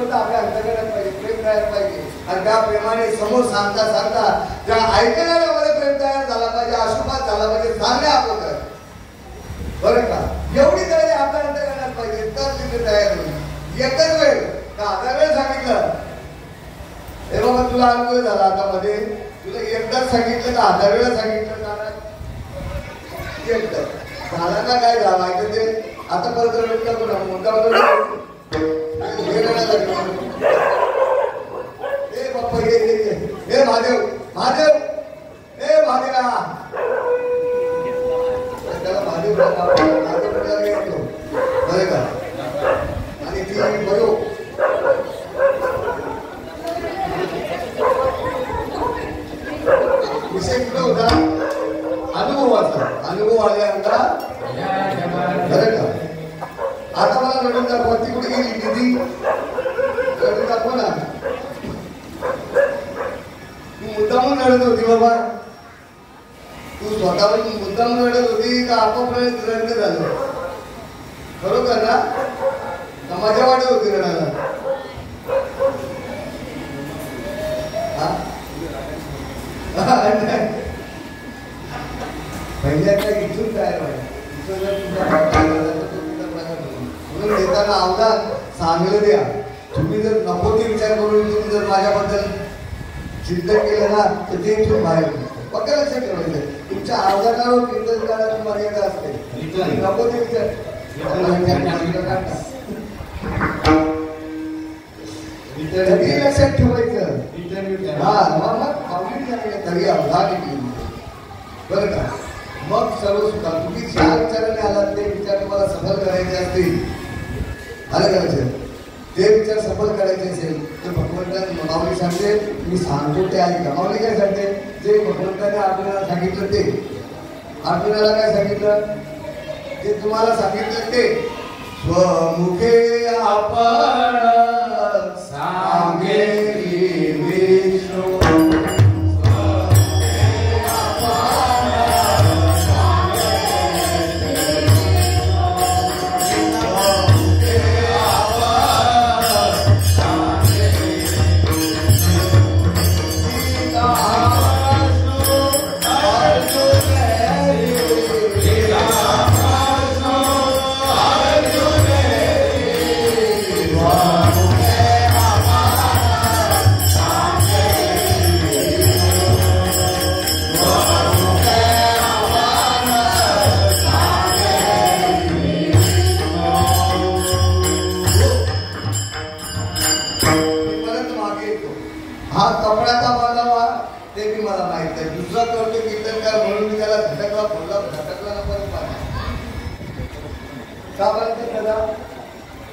शब्द आपल्या अंतर्गत पाहिजे, प्रेम तयार पाहिजे. आणि त्या प्रेमाने समोर सांगता सांगता त्या ऐकणाऱ्यामध्ये प्रेम तयार झाला पाहिजे, आशीर्वाद झाला पाहिजे, सांगणे आपलं कर बरं का. एवढी तयारी आपल्या अंतर्गत पाहिजे, तर तिथे तयार होईल. एकच वेळ का 1000 वेळ सांगितलं हे बाबा तुला अनुभव झाला आता मध्ये, तुला एकदाच सांगितलं का 1000 वेळा सांगितलं का एकदा झाला ना काय झालं ऐकत ते. आता परत रडत का कोणा मोठा हे बाप्पा हे महादेव महादेव हे महादेवा त्याला महादेव येतो बरे का. आणि ती बरो विषय कुठं होता अनुभवाचा. अनुभव आल्यानंतर बरं का. आता मला रडून दाखवा ती कुठे गेली दिदी रडून दाखवा ना. तू मुद्दामून रडत होती बाबा, तू स्वतःहून मुद्दामून रडत होती का आपोआप रडणं झालं बरोबर ना. मजा वाटत होती रडायला. पहिल्यांदा इथून तयार व्हायला म्हणून देताना आव्हान सांगलं द्या. तुम्ही जर नको ते विचार करून तुम्ही जर माझ्याबद्दल चिंतन केलं ना तर ते इथून बाहेर पक्का लक्षात ठेवायचं. तुमच्या आव्हानावर कीर्तन करायची मर्यादा असते. नको ते विचार लक्षात ठेवायचं. तरी अवधान बरं का. मग सर्व सुद्धा तुम्ही ज्या विचाराने आलात ते विचार तुम्हाला सफल करायचे असतील आलं करायचं. ते विचार सफल करायचे असेल तर भगवंताने माऊली सांगते मी सांगतो ते ऐका. माऊली काय सांगते जे भगवंताने आपल्याला सांगितलं ते. आपल्याला काय सांगितलं ते तुम्हाला सांगितलं ते स्वमुखे आपण सांगे विष्णू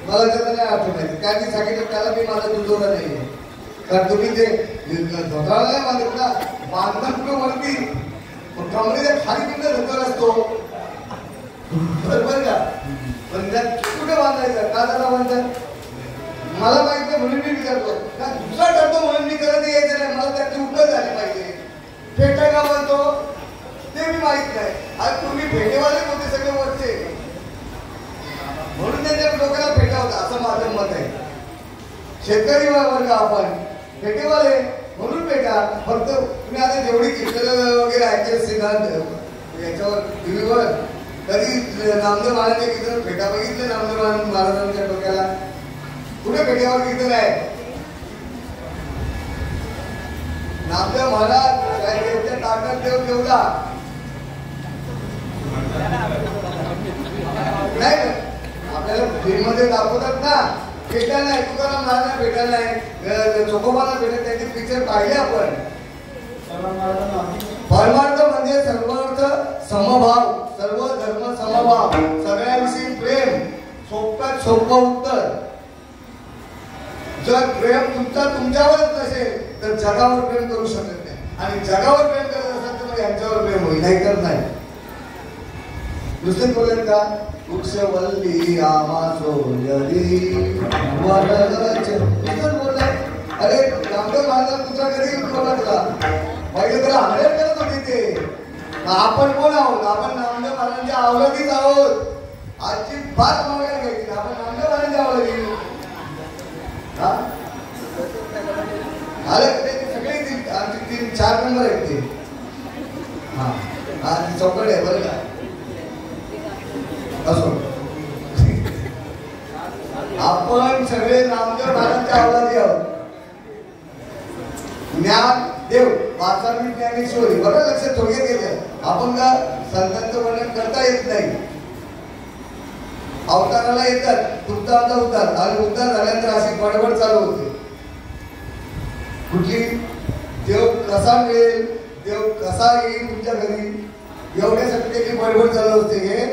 मला त्याला नाही आठवण काय की सांगितलं त्याला मी माझा दुजोरा नाहीये. कारण तुम्ही ते धोकाळा नाही बांधत ना बांधत वरती कमरेच्या खाली कुठे धोका असतो बरोबर का. पण कुठे बांधायचं का त्याला म्हणतात मला माहित नाही म्हणून मी विचारतो का दुसरा करतो म्हणून मी करत यायचं नाही. मला त्याची उपयोग झाली पाहिजे. फेटा का बांधतो ते मी माहित नाही. आज तुम्ही फेटेवाले होते सगळे वरचे म्हणून त्यांच्या डोक्याला फेटा होता असं माझं मत आहे. शेतकरी वर्ग आपण फेटेवाले म्हणून फेटा. फक्त तुम्ही आता जेवढी कीर्तन वगैरे ऐकले सिद्धांत याच्यावर टीव्हीवर कधी नामदेव महाराजांचे कीर्तन फेटा बघितले नामदेव महाराजांच्या डोक्याला कुठे फेट्यावर कीर्तन आहे. नामदेव महाराज काय ताकद देव ठेवला नाही आपल्याला फिल्ममध्ये दाखवतात ना. भेटा नाही तुकाराम महाराज भेटा नाही चोखोबाला भेटत त्यांचे पिक्चर पाहिले आपण. परमार्थ म्हणजे सर्वार्थ समभाव सर्व धर्म समभाव सगळ्यांविषयी प्रेम सोपं सोपं उत्तर. जर प्रेम तुमचा तुमच्यावरच नसेल तर जगावर प्रेम करू शकत नाही. आणि जगावर प्रेम करत असेल तर यांच्यावर प्रेम होईल नाही तर नाही. दुसरे बोलेल का वृक्षवल्ली आमा सोयरी बोललाय. अरे नामदेव महाराज तुझा कधी बोला तुला पहिले त्याला हरेल करत होते ते. आपण कोण आहोत आपण नामदेव महाराजांच्या अवलंबीच आहोत. आजची बात मागायला घ्यायची आपण नामदेव महाराजांच्या अवलंबी आलं ते सगळे आमची 3-4 नंबर आहेत ते. हा हा चौकड आहे बरं का. असो आपण सगळे नामदेव महाराजांच्या अवलादी आहोत. ज्ञान देव वाचावी ज्ञानेश्वरी बरं लक्षात थोडक्यात येतं. आपण का संतांचं वर्णन करता येत नाही. अवताराला येतात तुमचा आता उतार आणि उतार झाल्यानंतर अशी बडबड चालू होते. कुठली देव कसा मिळेल, देव कसा येईल तुमच्या घरी, एवढ्यासाठी त्याची बडबड चालू असते. हे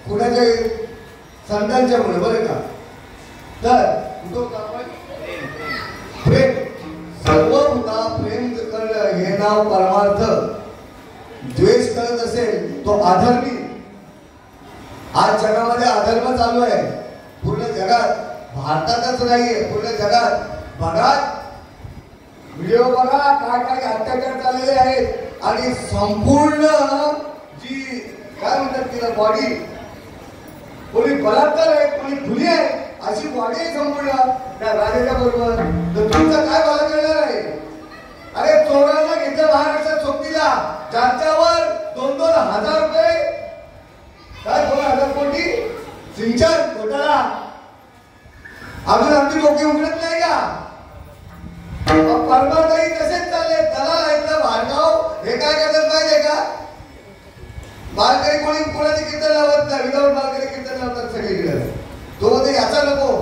कुणाच्या संतांच्या मुळे बरं का. तर प्रेम सर्वभूता प्रेम करणं हे नाव परमार्थ. द्वेष करत असेल तो अधर्मी. आज जगामध्ये अधर्म चालू आहे पूर्ण जगात. भारतातच नाहीये पूर्ण जगात. बघा व्हिडिओ बघा काय काय अत्याचार चाललेले आहेत. आणि संपूर्ण जी काय म्हणतात तिला बॉडी, कोणी बलात्कार आहे कोणी खुली आहे अशी बॉडी आहे संपूर्ण त्या राजाच्या बरोबर. तर तुमचं काय भलं करणार आहे. अरे चोरांना घेतलं महाराष्ट्रात सोबतीला ज्यांच्यावर 2-2 हजार रुपये काय 2,000 कोटी सिंचन घोटाळा. अजून आमची डोके उघडत नाही का. परमार्थही तसेच चालले. दलाल आहेत ना भाडगाव हे काय करतात माहितीये का. मालकरी कोणाची कीर्तन लावत नाही. विदाऊट मालकरी कीर्तन लावतात सगळीकडे. तो ते याचा नको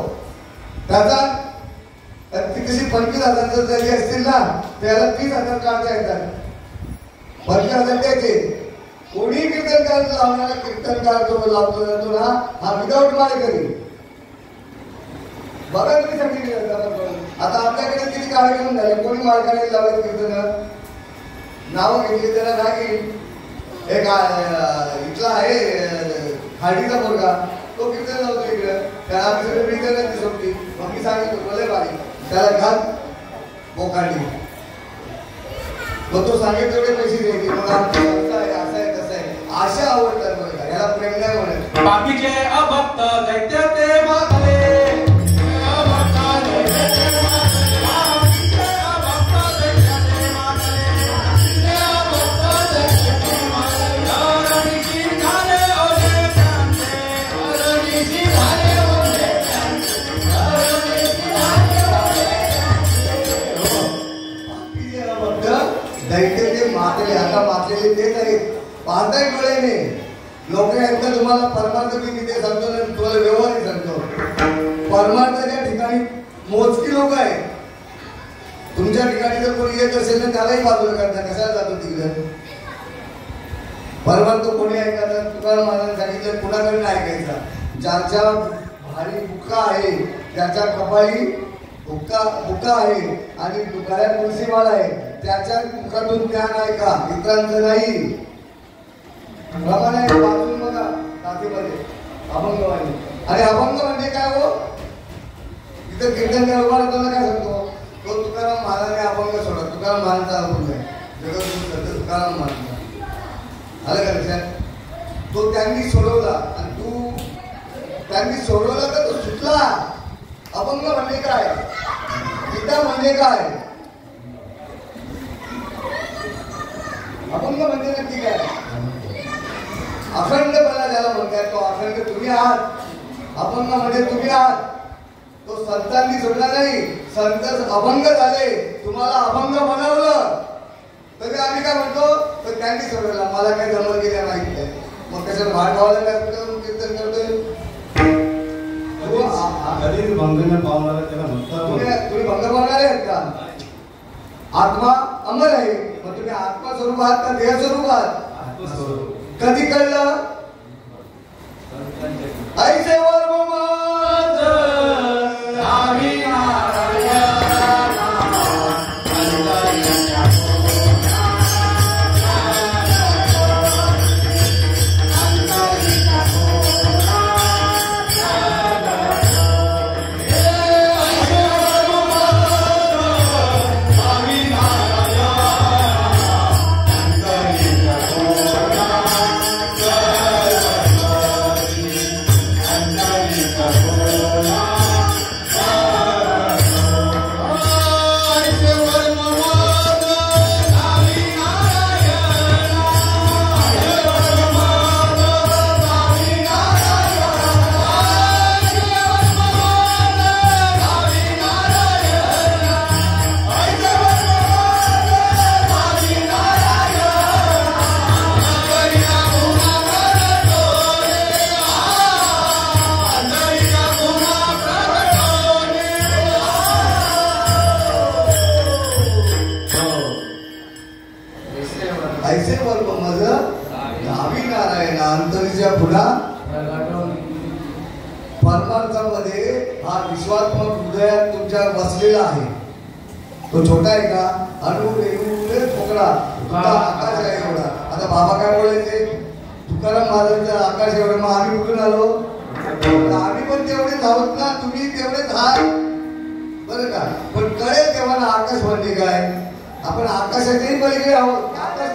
त्याचा कशी 25,000 जरी असतील ना त्याला 30,000 काढता येतात. 25,000 द्यायचे. कोणी कीर्तनकार लावणारा कीर्तनकार जो लावतो जातो ना हा विदाऊट मालकरी. बघा तुम्ही सगळी. आता आपल्याकडे किती कार्यक्रम झाले कोणी मालकाने लावत कीर्तन नावं घेतली त्याला नाही. एक इथला आहे खाडीचा मुलगा तो कीर्तन लावतो इकडे. त्याला आम्ही सगळे कीर्तनाची सोडली. मग मी सांगितलं भले बारी त्याला घाल बोकांडी. मग तो सांगेल तेवढे पैसे द्यायचे. मग आमचं असं आहे असं आहे तसं आहे अशा आवडतात बरं का. याला प्रेम नाही म्हणत. बाकीचे अभक्त दैत्य ते मागले. आता मातलेले तेच आहेत. पाहताय डोळ्याने लोक एकदा तुम्हाला परमार्थ मी ते सांगतो ना तुम्हाला व्यवहार सांगतो. परमार्थाच्या ठिकाणी मोजकी लोक आहेत. तुमच्या ठिकाणी जर कोणी येत असेल तर त्यालाही बाजूला करता. कशाला जातो तिकडे. परमार्थ कोणी ऐकायचा तुकाराम महाराजांनी सांगितलं कुणाकडे ऐकायचा. ज्याच्या भारी बुक्का आहे ज्याच्या कपाळी बुक्का आहे आणि गळ्यात तुळशीमाळ आहे त्याच्या मुखातून ज्ञान ऐका इतरांचं नाही. प्रमाणे वाचून बघा नातीमध्ये अभंगवाणी. आणि अभंग म्हणजे काय हो. इथं कीर्तन उभा राहताना काय सांगतो तो तुकाराम महाराजांनी अभंग सोडा. तुकाराम महाराजांचा अभंग आहे जगत तुकाराम महाराज आलं का लक्षात. तो त्यांनी सोडवला आणि त्यांनी सोडवला तर तो सुटला. अभंग म्हणजे काय गीता म्हणजे काय. अभंग म्हणजे नक्की काय. अखंडपणा ज्याला म्हणतात तो अखंड तुम्ही आहात. अभंग म्हणजे तुम्ही आहात. तो संतांनी सोडला नाही. संत अभंग झाले तुम्हाला अभंग बनवलं तरी आम्ही काय म्हणतो तर त्यांनी सोडवला. मला काही जमल गेल्या माहिती नाही. मग कशाला भाड भावाला काय कीर्तन करतोय. भंग पावणारा त्याला म्हणतात. तुम्ही भंग पावणारे आहेत का. आत्मा अमर आहे. मग तुम्ही आत्मा स्वरूप आहात का देह स्वरूप आहात. कधी कळलं ऐसे अंतरीच्या पुन्हा परमार्थामध्ये हा विश्वात्मक हृदयात तुमच्या बसलेला आहे. तो छोटा आहे का? अणुरेणू ठोकळा आकाश आहे एवढा. आता बाबा काय बोलायचे? तुकाराम महाराजांचा आकाश एवढं. मग आम्ही कुठून आलो? आम्ही पण तेवढेच आहोत ना, तुम्ही तेवढेच आहात बरं का. पण कळेल तेव्हा ना आकाश म्हणजे काय. आपण आकाशाच्याही पलीकडे आहोत. आकाश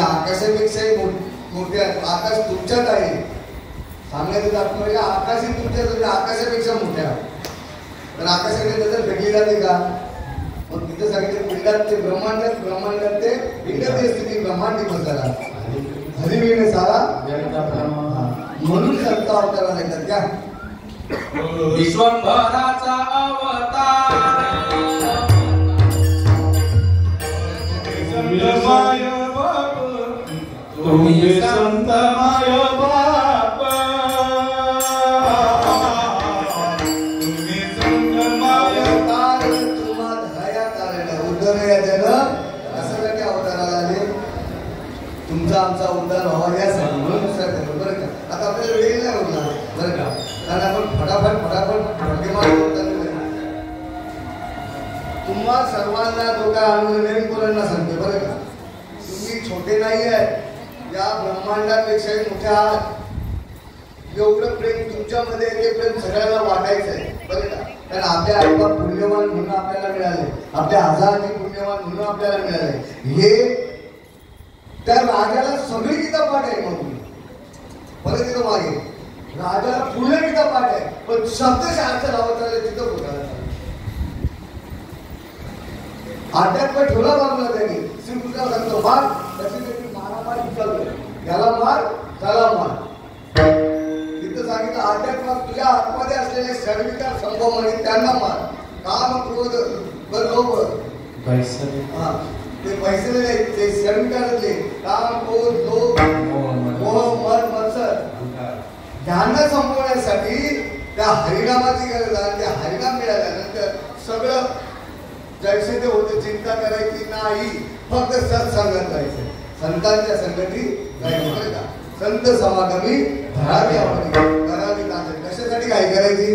आकाशापेक्षाही मोठे आकाश तुमच्यात आहे. सांगायचं तात्पर्य आकाशही तुमच्यात आकाशापेक्षा मोठ्या. तर आकाशाकडे नजर फेकली जाते का? मग तिथं सांगितलं पिंडात ते ब्रह्मांडात, ब्रह्मांडात ते पिंडात स्थिती ब्रह्मांडी बसायला हरिवेने सारा म्हणून संत अवतारा सांगतात का विश्वंभराचा अवतार तुम्ही संत माय बाप, तुम्ही संत माय तार तुम्हा धया तारण्या उद्धव या जग कशासाठी अवताराला आले? तुमचा आमचा उद्धार व्हावा यासाठी. म्हणून सर बरं का. आता आपल्याला वेळ नाही होता बरं का, कारण आपण फटाफट तुम्हा सर्वांना जो काय अनुभव मुलांना सांगते बरं का. तुम्ही छोटे नाही आहे, या ब्रह्मांडापेक्षाही मोठ्या आहात. एवढं प्रेम तुमच्यामध्ये ते प्रेम सगळ्यांना वाटायचं आहे बरं का. कारण आपल्या आईबाप पुण्यवान म्हणून आपल्याला मिळाले, आपल्या आजाराचे पुण्यवान म्हणून आपल्याला मिळाले. हे त्या राजाला सगळी गीता पाठ आहे. मग बरं तिथं मागे राजाला पूर्ण गीता पाठ आहे, पण शब्दशास्त्र लावत चालले तिथं बोलायला अध्यात्म ठेवला बाजूला त्यांनी. श्रीकृष्ण सांगतो मार, तशी त्यांनी मारामार विचारलं, याला मार त्याला मार. तिथं सांगितलं अध्यात्मात तुझ्या आतमध्ये असलेले सर्विकार संभव त्यांना मार. काम क्रोध लोभ हा ते पैसे नाही, ते सर्विकारातले काम क्रोध लोभ मोह मद मत्सर ध्यान संपवण्यासाठी त्या हरिनामाची गरज आहे. त्या हरिनाम मिळाल्यानंतर सगळं जैसे ते होते. चिंता करायची नाही, फक्त सत्संगात राहायचं. संतांच्या संगती राहायचं का. संत समागमी धरावी आपण करावी. कशासाठी काय करायची?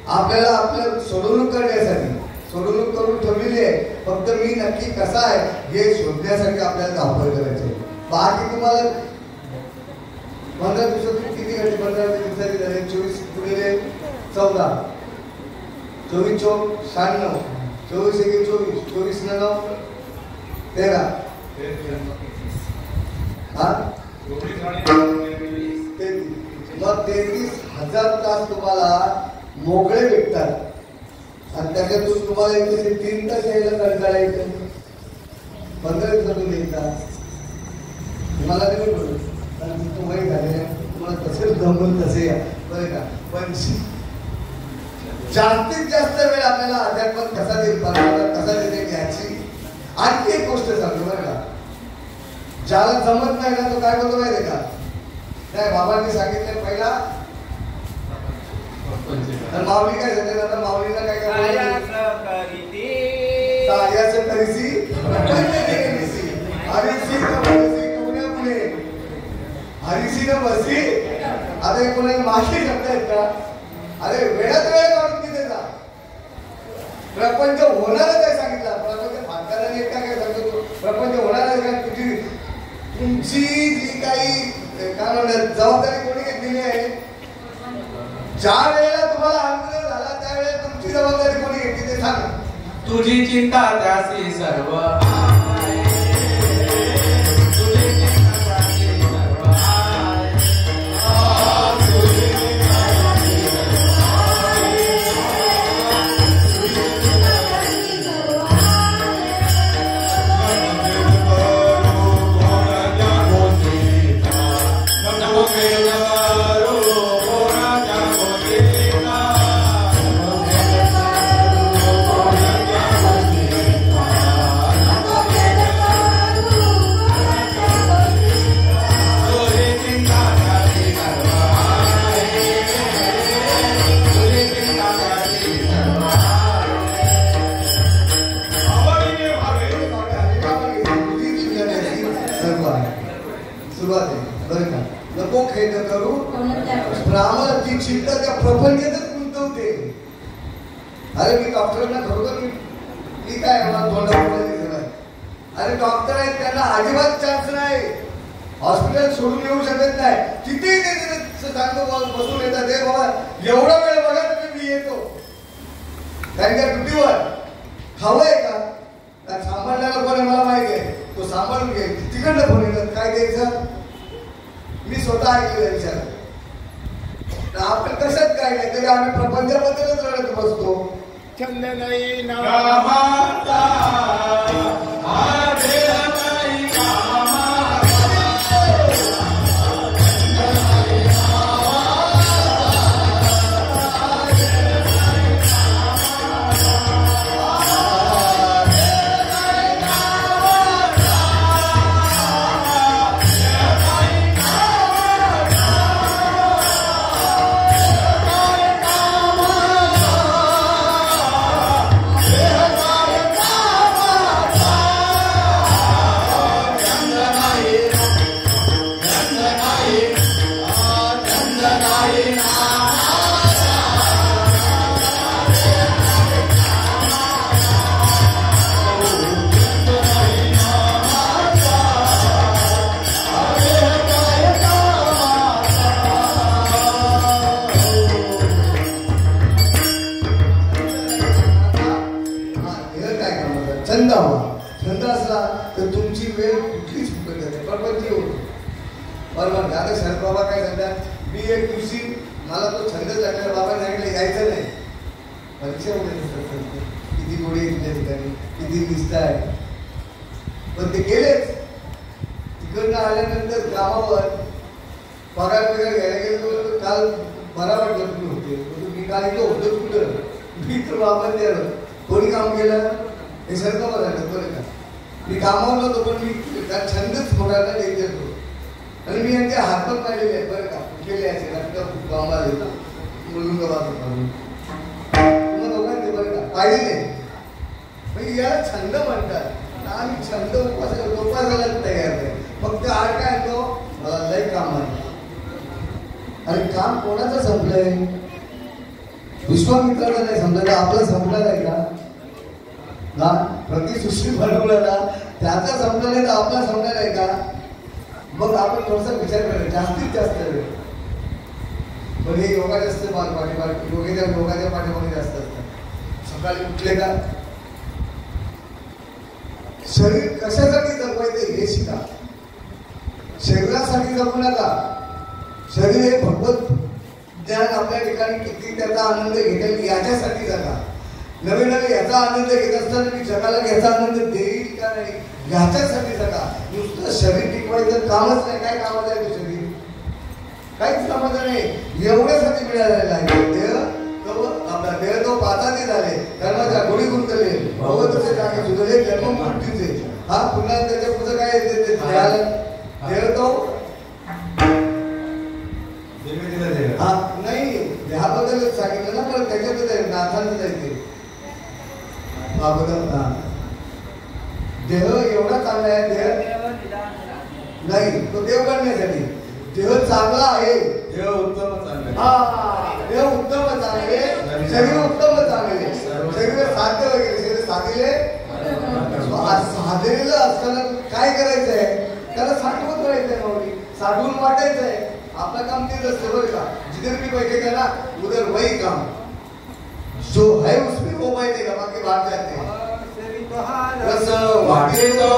आपल्याला आपलं सोडवणूक करण्यासाठी. सोडवणूक करून ठेवलेली आहे, फक्त मी नक्की कसा आहे हे शोधण्यासाठी आपल्याला धावपळ करायची. बाकी तुम्हाला 15 दिवसातून किती घंटे? 15 दिवसाचे झाले 24 गुणिले 14 24 चौक 96 24 एके 24 24 न 9 13 हा मग 33,000 तास तुम्हाला मोकळे भेटतात. आणि त्याच्यातून तुम्हाला इथे 3 तास यायला कंटाळा येतो. 15 दिवसातून येतात तुम्हाला नाही बोलू, कारण तो वय झाले तुम्हाला तसेच दमून तसे या बरं का. पण जास्तीत जास्त वेळ आपल्याला अध्यात्मात कसा देईल, परमात्मा कसा देते घ्यायची. आणखी एक गोष्ट सांगतो बरं का. ज्याला जमत नाही ना तो काय बोलतो माहिती का, नाही बाबांनी सांगितलं पहिला. तर माऊली काय सांगते आता, माऊलीला काय काय तरीसी हरिसी पुणे हरिसी न बसी. आता कोणाला मागे शब्द आहेत का? अरे वेळात वेळ काढून तिथे जा. प्रपंच होणारच आहे सांगितलं. प्रपंच भागताना एक काय सांगतो, प्रपंच होणारच काय. तुमची जी काही काय म्हणतात जबाबदारी कोणी घेतलेली आहे, ज्या वेळेला तुम्हाला अनुभव झाला त्यावेळेला तुमची जबाबदारी कोणी घेतली ते सांगा. तुझी चिंता त्यासी सर्व तुझी चिंता त्यासी सर्व आम्हाला ती चिंता त्या प्रपंचातच गुंतवते. अरे मी डॉक्टरांना खरोखर मी काय मला तोंडावर दिसत नाही. अरे डॉक्टर आहेत त्यांना अजिबात चान्स नाही. हॉस्पिटल सोडून येऊ शकत नाही. किती सांगतो बसून येतात ते बाबा एवढा वेळ बघा तुम्ही मी येतो. त्यांच्या ड्युटीवर हवंय का सांभाळण्याला कोण मला माहिती आहे तो सांभाळून घेईल. तिकडनं फोन येतात काय द्यायचं मी स्वतः ऐकलेलं विचार. आपण कशात काय नाही तरी आम्ही प्रपंचाबद्दलच रडत बसतो. छंद नाही ना छंद असला तर तुमची वेळ कुठलीच फुकट जाते. प्रपंच होतो बरोबर. आता शरद बाबा काय सांगतात मी एक दिवशी मला तो छंद लागला बाबा सांगितलं यायचं नाही. परीक्षा वगैरे किती गोडी तुझ्या ठिकाणी किती दिसत आहे पण ते गेलेच. तिकडनं आल्यानंतर कामावर पगार घ्यायला गेलो. काल बरा वाटलं तुम्ही होते मी काल इथं होतो कुठं मी तर बाबा द्यायला कोणी काम केलं हे शरद बाबा झालं बरं का. मी कामावर नव्हतो पण मी छंदच मोडायला देत येतो आणि मी यांचे हात पण पाहिलेले आहेत बरं का. केले असे खूप कामाला येतो मुलून तुम्हाला दोघांचे बरं का पाहिलेले म्हणजे याला छंद म्हणतात. आम्ही छंद उपासायला तयार नाही. फक्त आड काय तो मला लय काम आहे. अरे काम कोणाचं संपलंय विश्वामित्राला नाही संपलं आपलं संपलं नाही का ना. प्रतिसृष्टी बनवलेला त्याचा संपला नाही तर आपला संपला नाही का. मग आपण थोडासा विचार करायचा जास्तीत जास्त वेळ. पण हे योगा जास्त योगाच्या पाठीमागे जास्त असतात. सकाळी उठले का शरीर कशासाठी जगवायचं हे शिका. शरीरासाठी जगू नका. शरीर हे भगवत ज्ञान आपल्या ठिकाणी किती त्याचा आनंद घेता याच्यासाठी जगा. नवीन याचा आनंद घेत असताना मी जगाला याचा आनंद देईल का नाही ह्याच्यासाठी जगा. नुसतं शरीर टिकवायचं कामच नाही. काय कामाचं आहे ते शरीर काहीच कामाचं नाही. एवढ्यासाठी मिळालेलं आहे. आपला देह तो पाताने झाले कर्माच्या गोडी गुंतले भगवतचे जागे सुधले जन्म मृत्यूचे हा पुन्हा त्याच्या पुढं काय येते देह तो हा नाही देहाबद्दल सांगितलं ना पण त्याच्यातच आहे नाथांच आहे ते देह एवढा चांगला आहे. देह नाही तो देव करण्यासाठी देह चांगला आहे. देह उत्तम चांगले देह उत्तम चांगले शरीर उत्तम चांगले शरीर साध्य वगैरे शरीर साधले साधलेलं असताना काय करायचंय त्याला साठवत राहायचंय. माऊली साठवून वाटायचंय. आपलं काम तेच असतं बरं का. जिधर भी बैठेगा ना उधर वही काम जो है उसमें वो बैठेगा बाकी बाहर जाते हैं. रस वाटे तो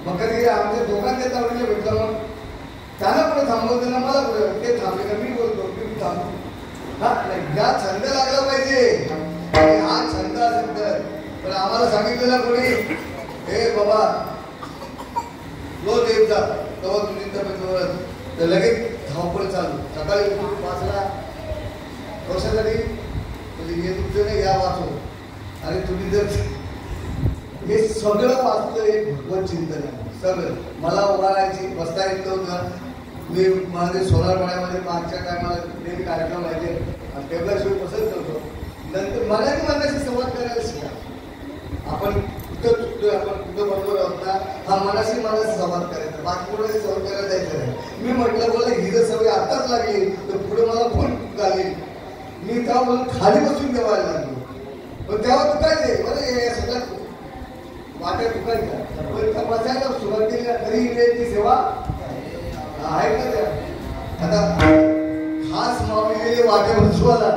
मग कधी आमच्या दोघांच्या तावडीला भेटलं मग त्यांना पुढे थांबवताना मला पुढे ते थांबले का मी बोलतो मी थांबतो. हा या छंद लागला पाहिजे. हा छंद असेल तर आम्हाला सांगितलेला कोणी हे बाबा रोज येत जा तेव्हा तुझी तब्येत तर लगेच धावपळ चालू. सकाळी 5ला कशासाठी आणि तुम्ही जर हे सगळं वाचलं एक भगवत चिंतन आहे सगळं. मला उभा राहायची बसता येत नव्हतं. मी माझे सोनारपाड्यामध्ये मागच्या टायमाला नेहमी कार्यक्रम व्हायचे टेबला शिवाय बसत नव्हतो. नंतर मनाने मनाशी संवाद करायला शिका. आपण कुठं चुकतोय आपण कुठं बरोबर आहोत ना हा मनाशी संवाद करायचा. बाकी कोणाशी संवाद करायला जायचं नाही. मी म्हटलं बोला ही जर सवय आताच लागली तर पुढे मला कोण लागेल. मी तेव्हा मला खाली बसून जेवायला लागलो. पण तेव्हा चुकायचे बरं हे सगळ्यात वाट्या चुकायच्या. पण बसायला सुरुवातीला तरी ती सेवा आहे का त्या. आता खास मावलेले वाट्या बसवाला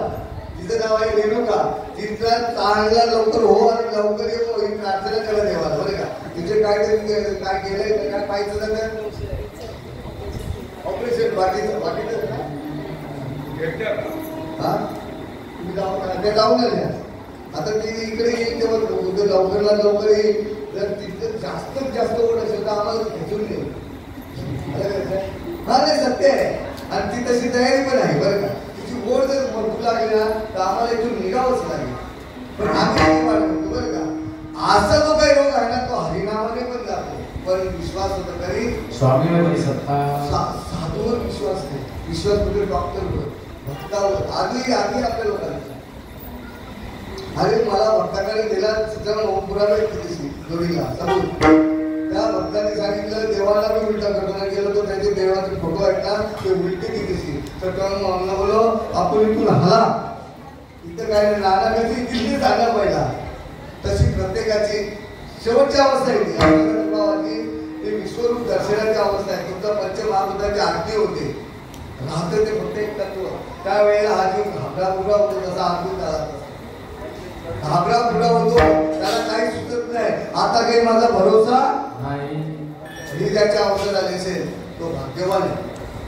तिचं नाव आहे रेणुका. तिथला चांगला लवकर हो आणि लवकर येऊ ही प्रार्थना त्याला देवाला बरं का. तिथे काय केलंय काय पाहिजे जातं ऑपरेशन वाटीचं हा तुम्ही जाऊन आले. आता ती इकडे येईल तेव्हा लवकरला लवकर येईल. जर तिथं जास्तच जास्त ओढ असेल तर आम्हाला खेचून येईल. हा नाही सत्य आहे. आणि ती तशी तयारी पण आहे बरं का. तिची ओढ जर भरपूर लागली ना तर आम्हाला इथून निघावंच लागेल. पण आम्ही वाटतो बरं का. असा जो काही रोग आहे ना तो हरिनामाने पण जातो. पण विश्वास होता तरी स्वामीवर साधूवर विश्वास नाही. विश्वास म्हणजे डॉक्टरवर भक्तावर आधी आपल्या लोकांचा. अरे मला भक्ताकडे गेला चित्राला ओमपुराला जोडीला त्या भक्ताने सांगितलं देवाला मी उलटा करताना गेलो तो त्याचे देवाचे फोटो आहेत ना ते उलटी दिली. तर मला बोलो आपण इथून हला इथं काय नाना कधी दिल्ली झाला पहिला. तशी प्रत्येकाची शेवटची अवस्था येते. ते विश्वरूप दर्शनाची अवस्था आहे. तुमचा पंचमहाभूताची आरती होते राहतं ते फक्त एक तत्व. त्यावेळेला हा जीव घाबरा बुडा होतो तसा आरती झाला. घाबरा बुडा होतो त्याला काही सुचत नाही. आता काही माझा भरोसा नाही. ज्याच्या अवस्था झाली असेल तो भाग्यवान आहे.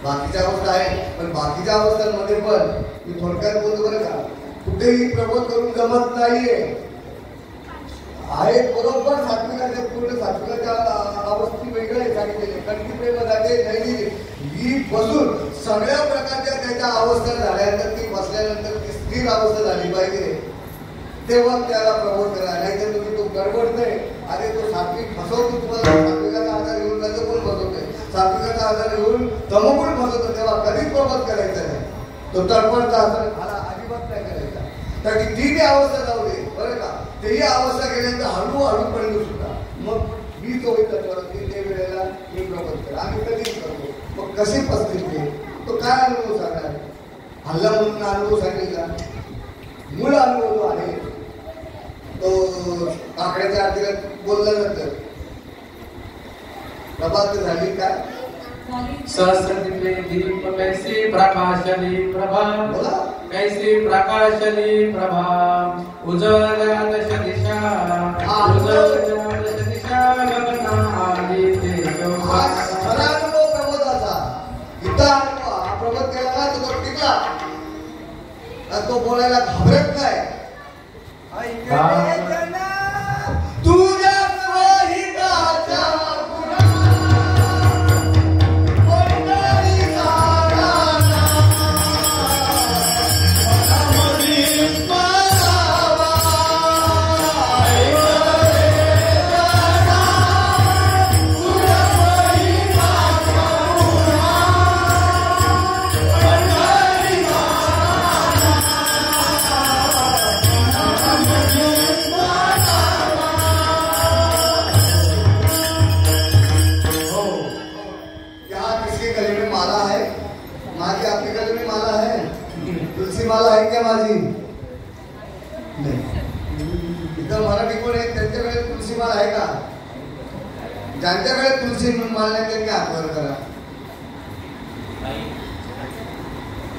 बाकीच्या अवस्था आहे पण बाकीच्या अवस्थांमध्ये पण मी थोडक्यात बोलतो बरं का. कुठेही प्रबोध करून जमत नाहीये. आहे बरोबर सात्विकाच्या पूर्ण सात्विकाच्या अवस्थी वेगळे सांगितलेले. कंटिप्रेम जाते नाही ही बसून सगळ्या प्रकारच्या त्याच्या अवस्था झाल्यानंतर ती बसल्यानंतर ती स्थिर अवस्था झाली पाहिजे तेव्हा त्याला प्रबोध करा. नाही तर तुम्ही तो गडबडतोय आणि तो सात्विक फसवतो. तुम्हाला सात्विकाचा आधार घेऊन रजगुण फसवतोय. सात्विकाचा आधार घेऊन तमोगुण फसवतो. तेव्हा कधीच प्रबोध करायचा नाही. तो तडफडचा आधार मला अजिबात नाही करायचा. तर की ती अवस्था जाऊ दे बरं का. तेही अवस्था केल्यानंतर हळूहळू पडलो सुद्धा मग मी तो त्या वेळेला मी प्रबोध करा. आम्ही कधीच करतो. मग कसे पसतील ते तो काय अनुभव सांगणार. हल्ला म्हणून अनुभव सांगितला. मूळ अनुभव जो आहे तो आकड्याच्या आरतीला बोलल्यानंतर प्रभात झाली काय सहस्रदीपे दीप कैसे प्रकाशली प्रभा कैसे प्रकाशली प्रभा उजळल्या दश दिशा गगनाली तेजोसा. खरा अनुभव प्रबोधाचा. इथं अनुभव हा प्रबोध केला ना तो टिकला. तो बोलायला घाबरत नाही. तुझ्या रोहिताच्या माला आहे क्या माझी नाही. इथं मराठी कोण आहे त्यांच्याकडे तुलसी माला आहे का. ज्यांच्याकडे तुलसी माला नाही त्यांनी हातवर करा.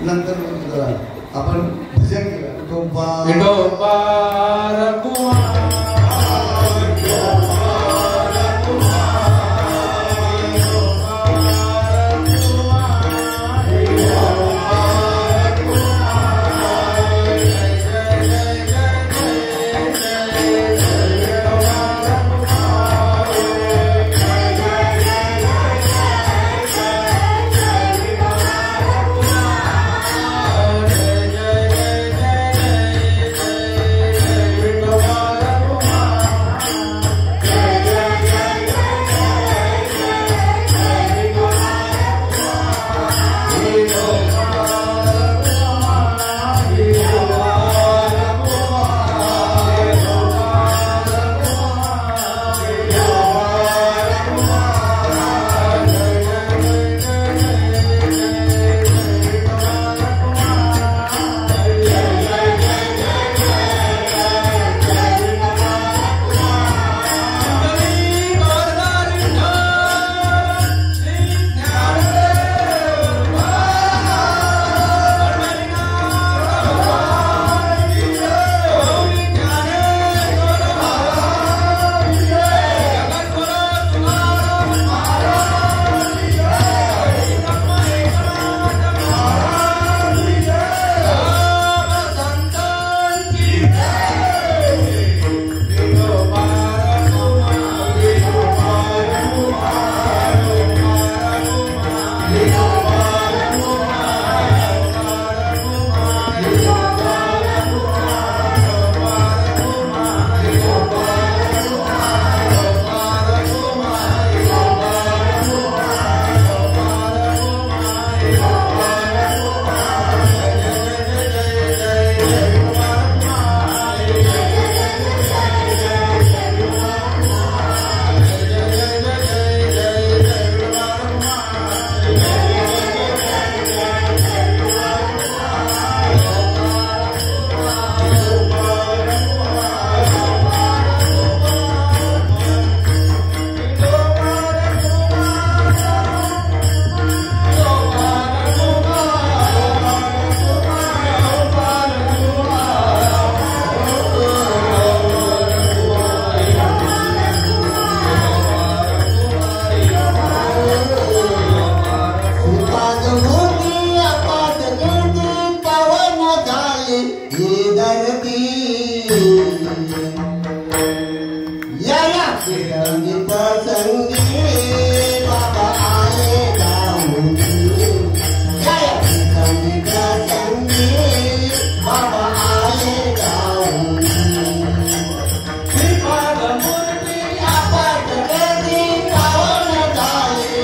नंतर आपण भजन केलं. मूर्ती या रंगी प्रसंगी बाबा आले गाऊनी या रंगी प्रसंगी बाबा आले गाऊनी श्रीपाद मूर्ती आपट वेदी पावन झाले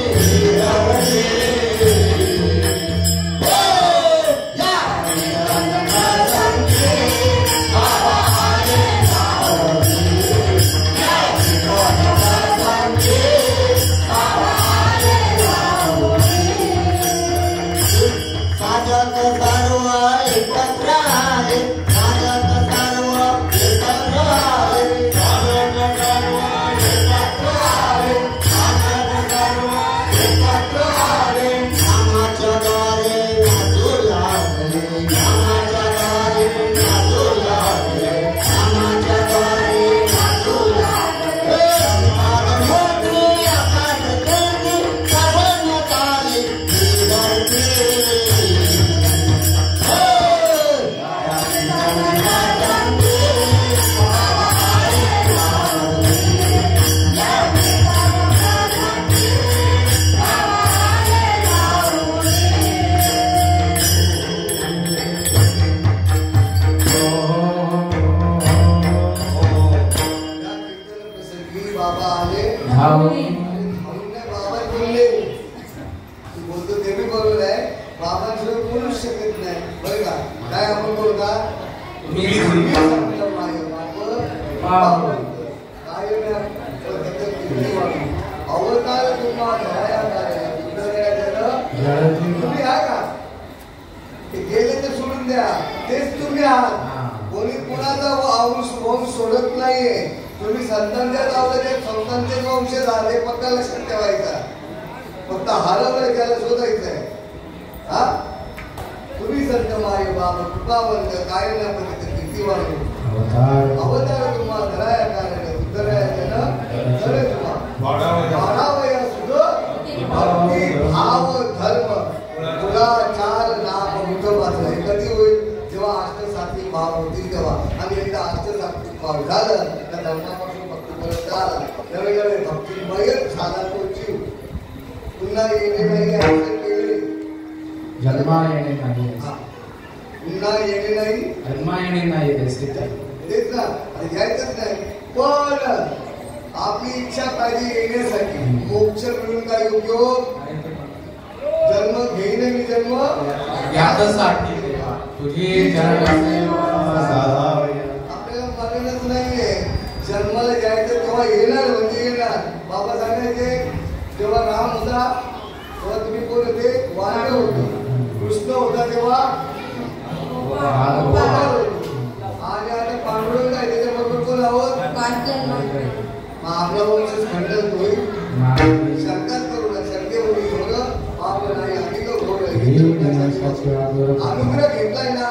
गेले तर सोडून द्या, तेच तुम्ही आहात. कोणी कुणाचा वंश सोडत नाहीये. तुम्ही संतांच्या लावले संतांचे वंश झाले, फक्त लक्षात ठेवायचा. फक्त हरवलं त्याला शोधायचंय. हा तुम्ही संत माय बाबा कृपावंत काय ना पद्धती किती वाढू अवतार तुम्हा धराया कारण उतराया जन खरे तुम्हा वाढावया सुद्धा भक्ती भाव धर्म कुलाचार नाम मुठोबाचं हे कधी होईल जेव्हा अष्टसात्विक भाव होतील तेव्हा. आणि एकदा अष्टसात्विक भाव झालं तर धर्मापासून भक्ती परत आला नवे भक्तिमयच झाला तो जीव. पुन्हा येणे नाही असं केले जन्मा येणे नाही पुन्हा येणे नाही जन्मा येणे नाही तेच ना घ्यायचंच नाही. पण आपली इच्छा पाहिजे येण्यासाठी मोक्ष मिळून काय उपयोग. जन्म घेईन मी जन्म यासाठी तुझी आपल्याला मरणच नाहीये. जन्माला जायचं तेव्हा येणार म्हणजे येणार. बाबा सांगायचे जेव्हा राम होता तेव्हा तुम्ही कोण होते वानर होते. कृष्ण होता तेव्हा आणि आता पांडुरंग आहे त्याच्याबरोबर कोण आहोत. मग आपला वंश खंडन होईल. शंकाच करू नका. शंके होईल थोडं पाप नाही अधिक अनुग्रह घेतलाय ना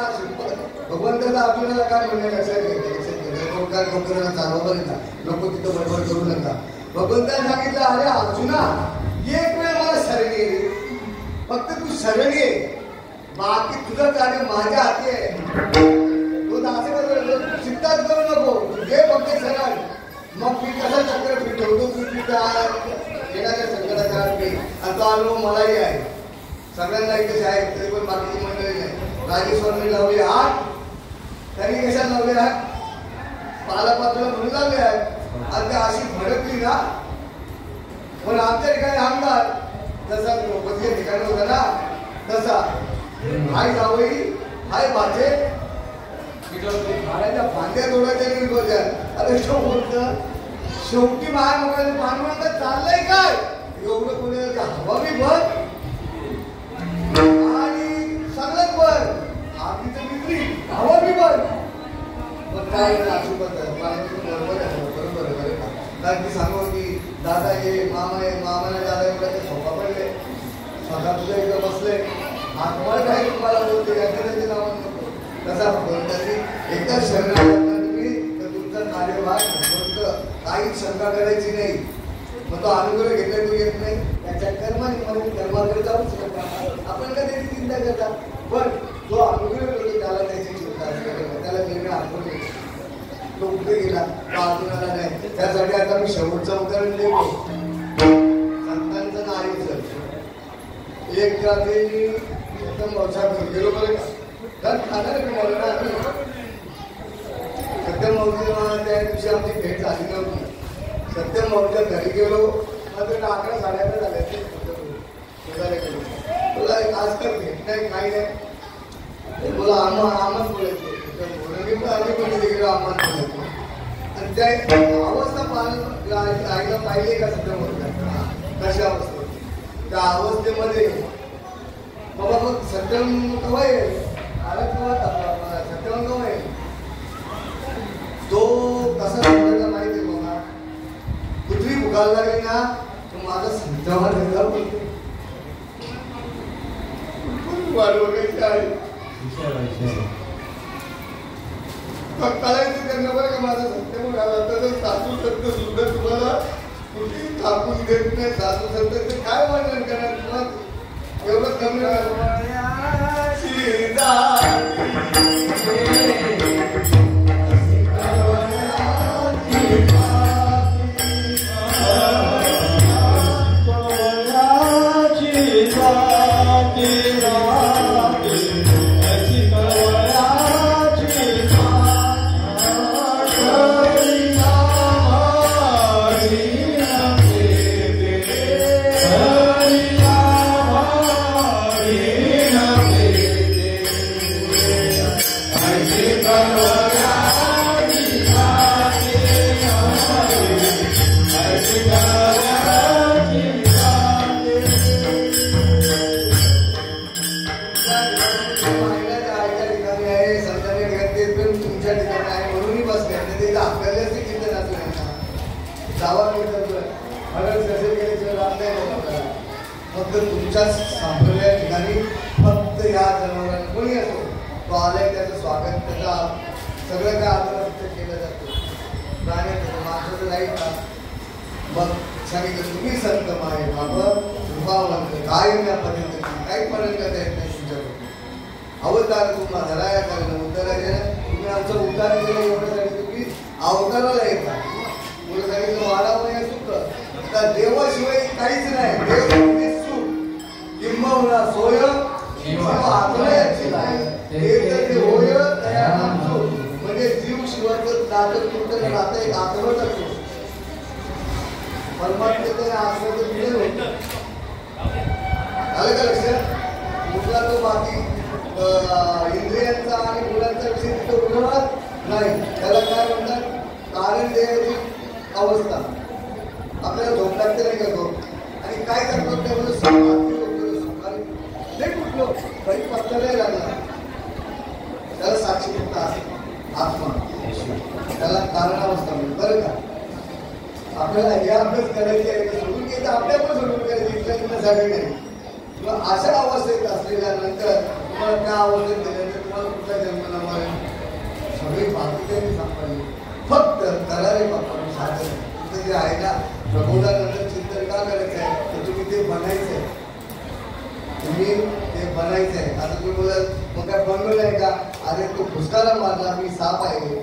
भगवंताचा आपल्याला काय म्हणणं लक्षात घ्यायचं. काय डोक्याला चालवलं नका. नको तिथं बडबड करू नका. भगवंताने सांगितलं अरे अर्जुना एक वेळ मला शरण ये. फक्त तू शरण ये. बाकी तुझं कार्य माझ्या हाती आहे. तो असं चिंताच करू नको. घे फक्त शरण. मग मी कसा चक्र फिरवतो तू येणाऱ्या संकटाच्या आणि तो अनुभव मलाही आहे. सगळ्यांना इथे आहेत तरी पण बाकीची मंडळी नाही. राजेश्वरने लावले हात त्यांनी कशात लावले हात पालापात्राला म्हणून लावले आहेत. आणि त्या अशी भडकली ना. पण आमच्या ठिकाणी आमदार जसा द्रौपदी ठिकाणी होता ना तसा हाय जावई हाय भाचे महाराजा भांड्या तोडायच्या निर्बोधन. अरे शो बोलत शेवटी महाराज पांडुरंग चाललंय काय एवढं कोणी हवा मी भर आणि सगळंच भर आपली तर विक्री हवा मी भर. पण काय नाचू बरोबर आहे कारण की सांगू की दादा ये मामा ये मामाने दादा एवढ्या सोपा पडले. स्वतः तुझ्या इथं बसले हातमाळ काय तुम्हाला बोलते याच्या नावानं नको. कसा भगवंताची एकदा शरण तुम्ही तर तुमचा कार्यभाग भगवंत काही शंका करायची नाही. मग तो अनुग्रह घेतला तो येत नाही. त्याच्या कर्माने म्हणून कर्माकडे जाऊ शकता आपण का त्याची चिंता करता. पण जो अनुग्रह करतो त्याला त्याची चिंता असते. त्याला निर्णय आपण तो कुठे गेला तो अजून आला नाही. त्यासाठी आता मी शेवटचं उदाहरण देतो. संतांचं नारीचं एक रात्री एकदम वर्षात गेलो बरं का, तर खाणार मी मला ना सत्यम भाऊजीला त्या दिवशी आमची भेट झाली नव्हती. सत्यम भाऊच्या घरी गेलो, मात्र 11 साडे 11 झाले गेलो. तुला एक आजकाल भेट नाही काही नाही, बोला आम्हाच बोलायचं आम्ही पण गेलो आम्हाच बोलायचं. आणि त्या अवस्था आईला पाहिली का सत्यम भाऊच्या कशा अवस्था होती त्या अवस्थेमध्ये. बाबा मग सत्यम केव्हा येईल आला केव्हा सत्यम केव्हा येईल तो कसा समजायला माहिती आहे बघा. कुठली भुकायला लागली ना तो माझा संतावर धरला बोलतो वाढवायची आहे कळायचं त्यांना बरं का माझा सत्य म्हणाला. तर सासू संत सुद्धा तुम्हाला कुठे थांबून देत नाही. सासू संत ते काय वर्णन करणार तुम्हाला एवढं कमी फक्त तुमच्या संप्रदाय ठिकाणी फक्त या जनावरांना कोणी असो तो आलाय त्याचं स्वागत त्याचा सगळं काय आदर केलं जातं. प्राण्याचं माणसाचं नाही का मग सांगितलं तुम्ही संत माय बाबा कृपावंत कायम या पद्धतीने काही पर्यंत येत नाही तुमच्याकडून अवतार तुम्हाला धराया करणं उतरायला तुम्ही आमचं उद्धार केलं एवढ्यासाठी तुम्ही अवताराला येता. मुलं सांगितलं वाढावं या सुख तर देवाशिवाय काहीच नाही. देव म्हणजे सुख किंबहुना सोय आत्मयाची नाही होय तयार म्हणजे जीव शिवाचं नातं तुमचं नातं एक आत्मच असतो. परमात्मेचं आत्मच मिळेल होतं आलं का लक्षात. मुला तो बाकी इंद्रियांचा आणि मुलांचा विषय तिथं उघडत नाही. त्याला काय म्हणतात कारण देवाची अवस्था. आपल्याला झोप लागते नाही का झोप आणि काय करतो त्यामध्ये नाही कुठलं काही पत्ता नाही लागला. त्याला साक्षी फक्त आत्मा त्याला कारणावस्था म्हणजे बरं का. आपल्याला हे अभ्यास करायचे आहे सोडून घ्यायचं आपल्या पण सोडून करायचं इथल्या तुमच्यासाठी नाही. किंवा अशा अवस्थेत असलेल्यानंतर तुम्हाला त्या अवस्थेत गेल्यानंतर तुम्हाला कुठला जन्म नंबर सगळी बाकी त्यांनी सांभाळली. फक्त करारे बाप्पा साधन तिथं जे आहे ना प्रबोधानंतर चिंतन का करायचं आहे तर तुम्ही ते बनायचं आहे. तुम्ही ते बनायचं आहे. आता तुम्ही बोलत मग काय बनवलं आहे का अरे तो भुसकाला मारला मी साप आहे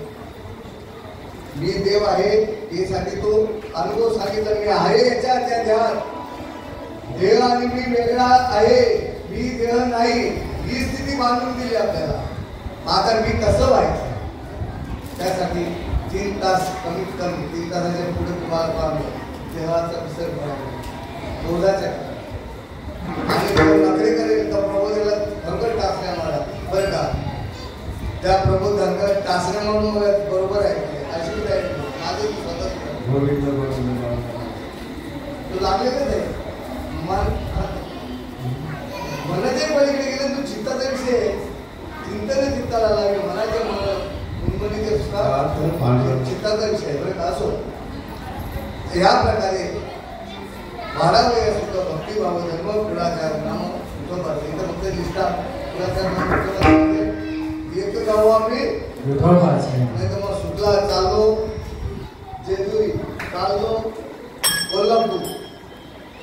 मी देव आहे यासाठी तो अनुभव सांगितला. मी आहे याच्या त्या देहात देह आणि मी वेगळा आहे मी देह नाही ही स्थिती बांधून दिली आपल्याला. आता मी कसं व्हायचं त्यासाठी 3 तास कमीत कमी 3 तासाच्या पुढे तुम्हाला पाहणं देहाचा विसर करायला रोजाच्या आणि नकरी करेल तर प्रबोधाला धनगर टाचण्या मारा बरं का. त्या प्रबोध धनगर टाचण्या म्हणून बरोबर आहे अशी काय माझं स्वतः तू लागलेलं नाही मनाच्या पलीकडे गेलं तू चित्ताचा विषय आहे. चिंतन चित्ताला लागले मनाच्या चित्ताचा विषय बरं का. असो या प्रकारे वाढावया सुद्धा भक्तिभाव धर्म कुळाचार नाम इथं फक्त निष्ठा कुळाचार एक गाव आम्ही नाही तर मग सुटला चाललो जेजुरी चाललो कोल्हापूर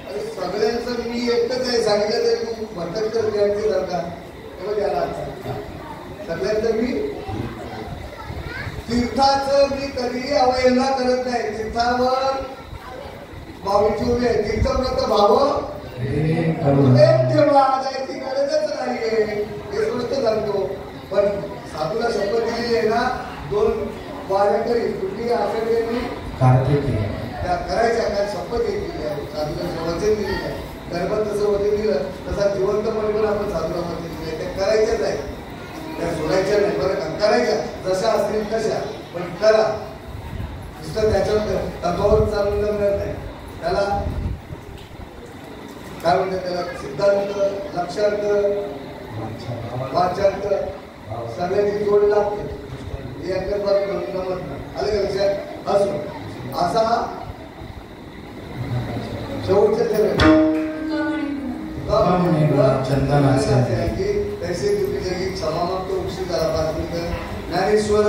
अरे सगळ्यांचं मी एकटंच आहे सांगितलं तरी तू भटक तर द्यायचे जर का तेव्हा याला सगळ्यांचं मी तीर्थाचं मी कधीही अवहेलना करत नाही. तीर्थावर बाबूची उभी आहे. तीर्थव्रत व्हावं प्रेम ठेवा, जायची गरजच नाहीये हे स्पष्ट सांगतो. पण साधूला शपथ दिलेली आहे ना, 2 वारकरी कुठली आचार्यांनी त्या करायच्या कारण शपथ घेतलेली आहे. साधूला वचन दिलेलं आहे. गर्भात जसं वचन दिलं तसा जिवंतपणे पण आपण साधूला वचन दिले त्या करायच्याच आहे. त्या सोडायच्या नाही बरं का, करायच्या जशा असतील तशा पण करा. नुसतं त्याच्यावर तत्वावर चालून जमणार नाही. त्याला काय म्हणतात, त्याला सिद्धांत, लक्षार्थ, वाचार्थ सगळ्याची जोड लागते. जमत नाही. आलं का लक्षात? असो असा शेवटच्या तैसे तुम्ही क्षमा मागतो उशीर झाला 5 मिनिटं. ज्ञानेश्वर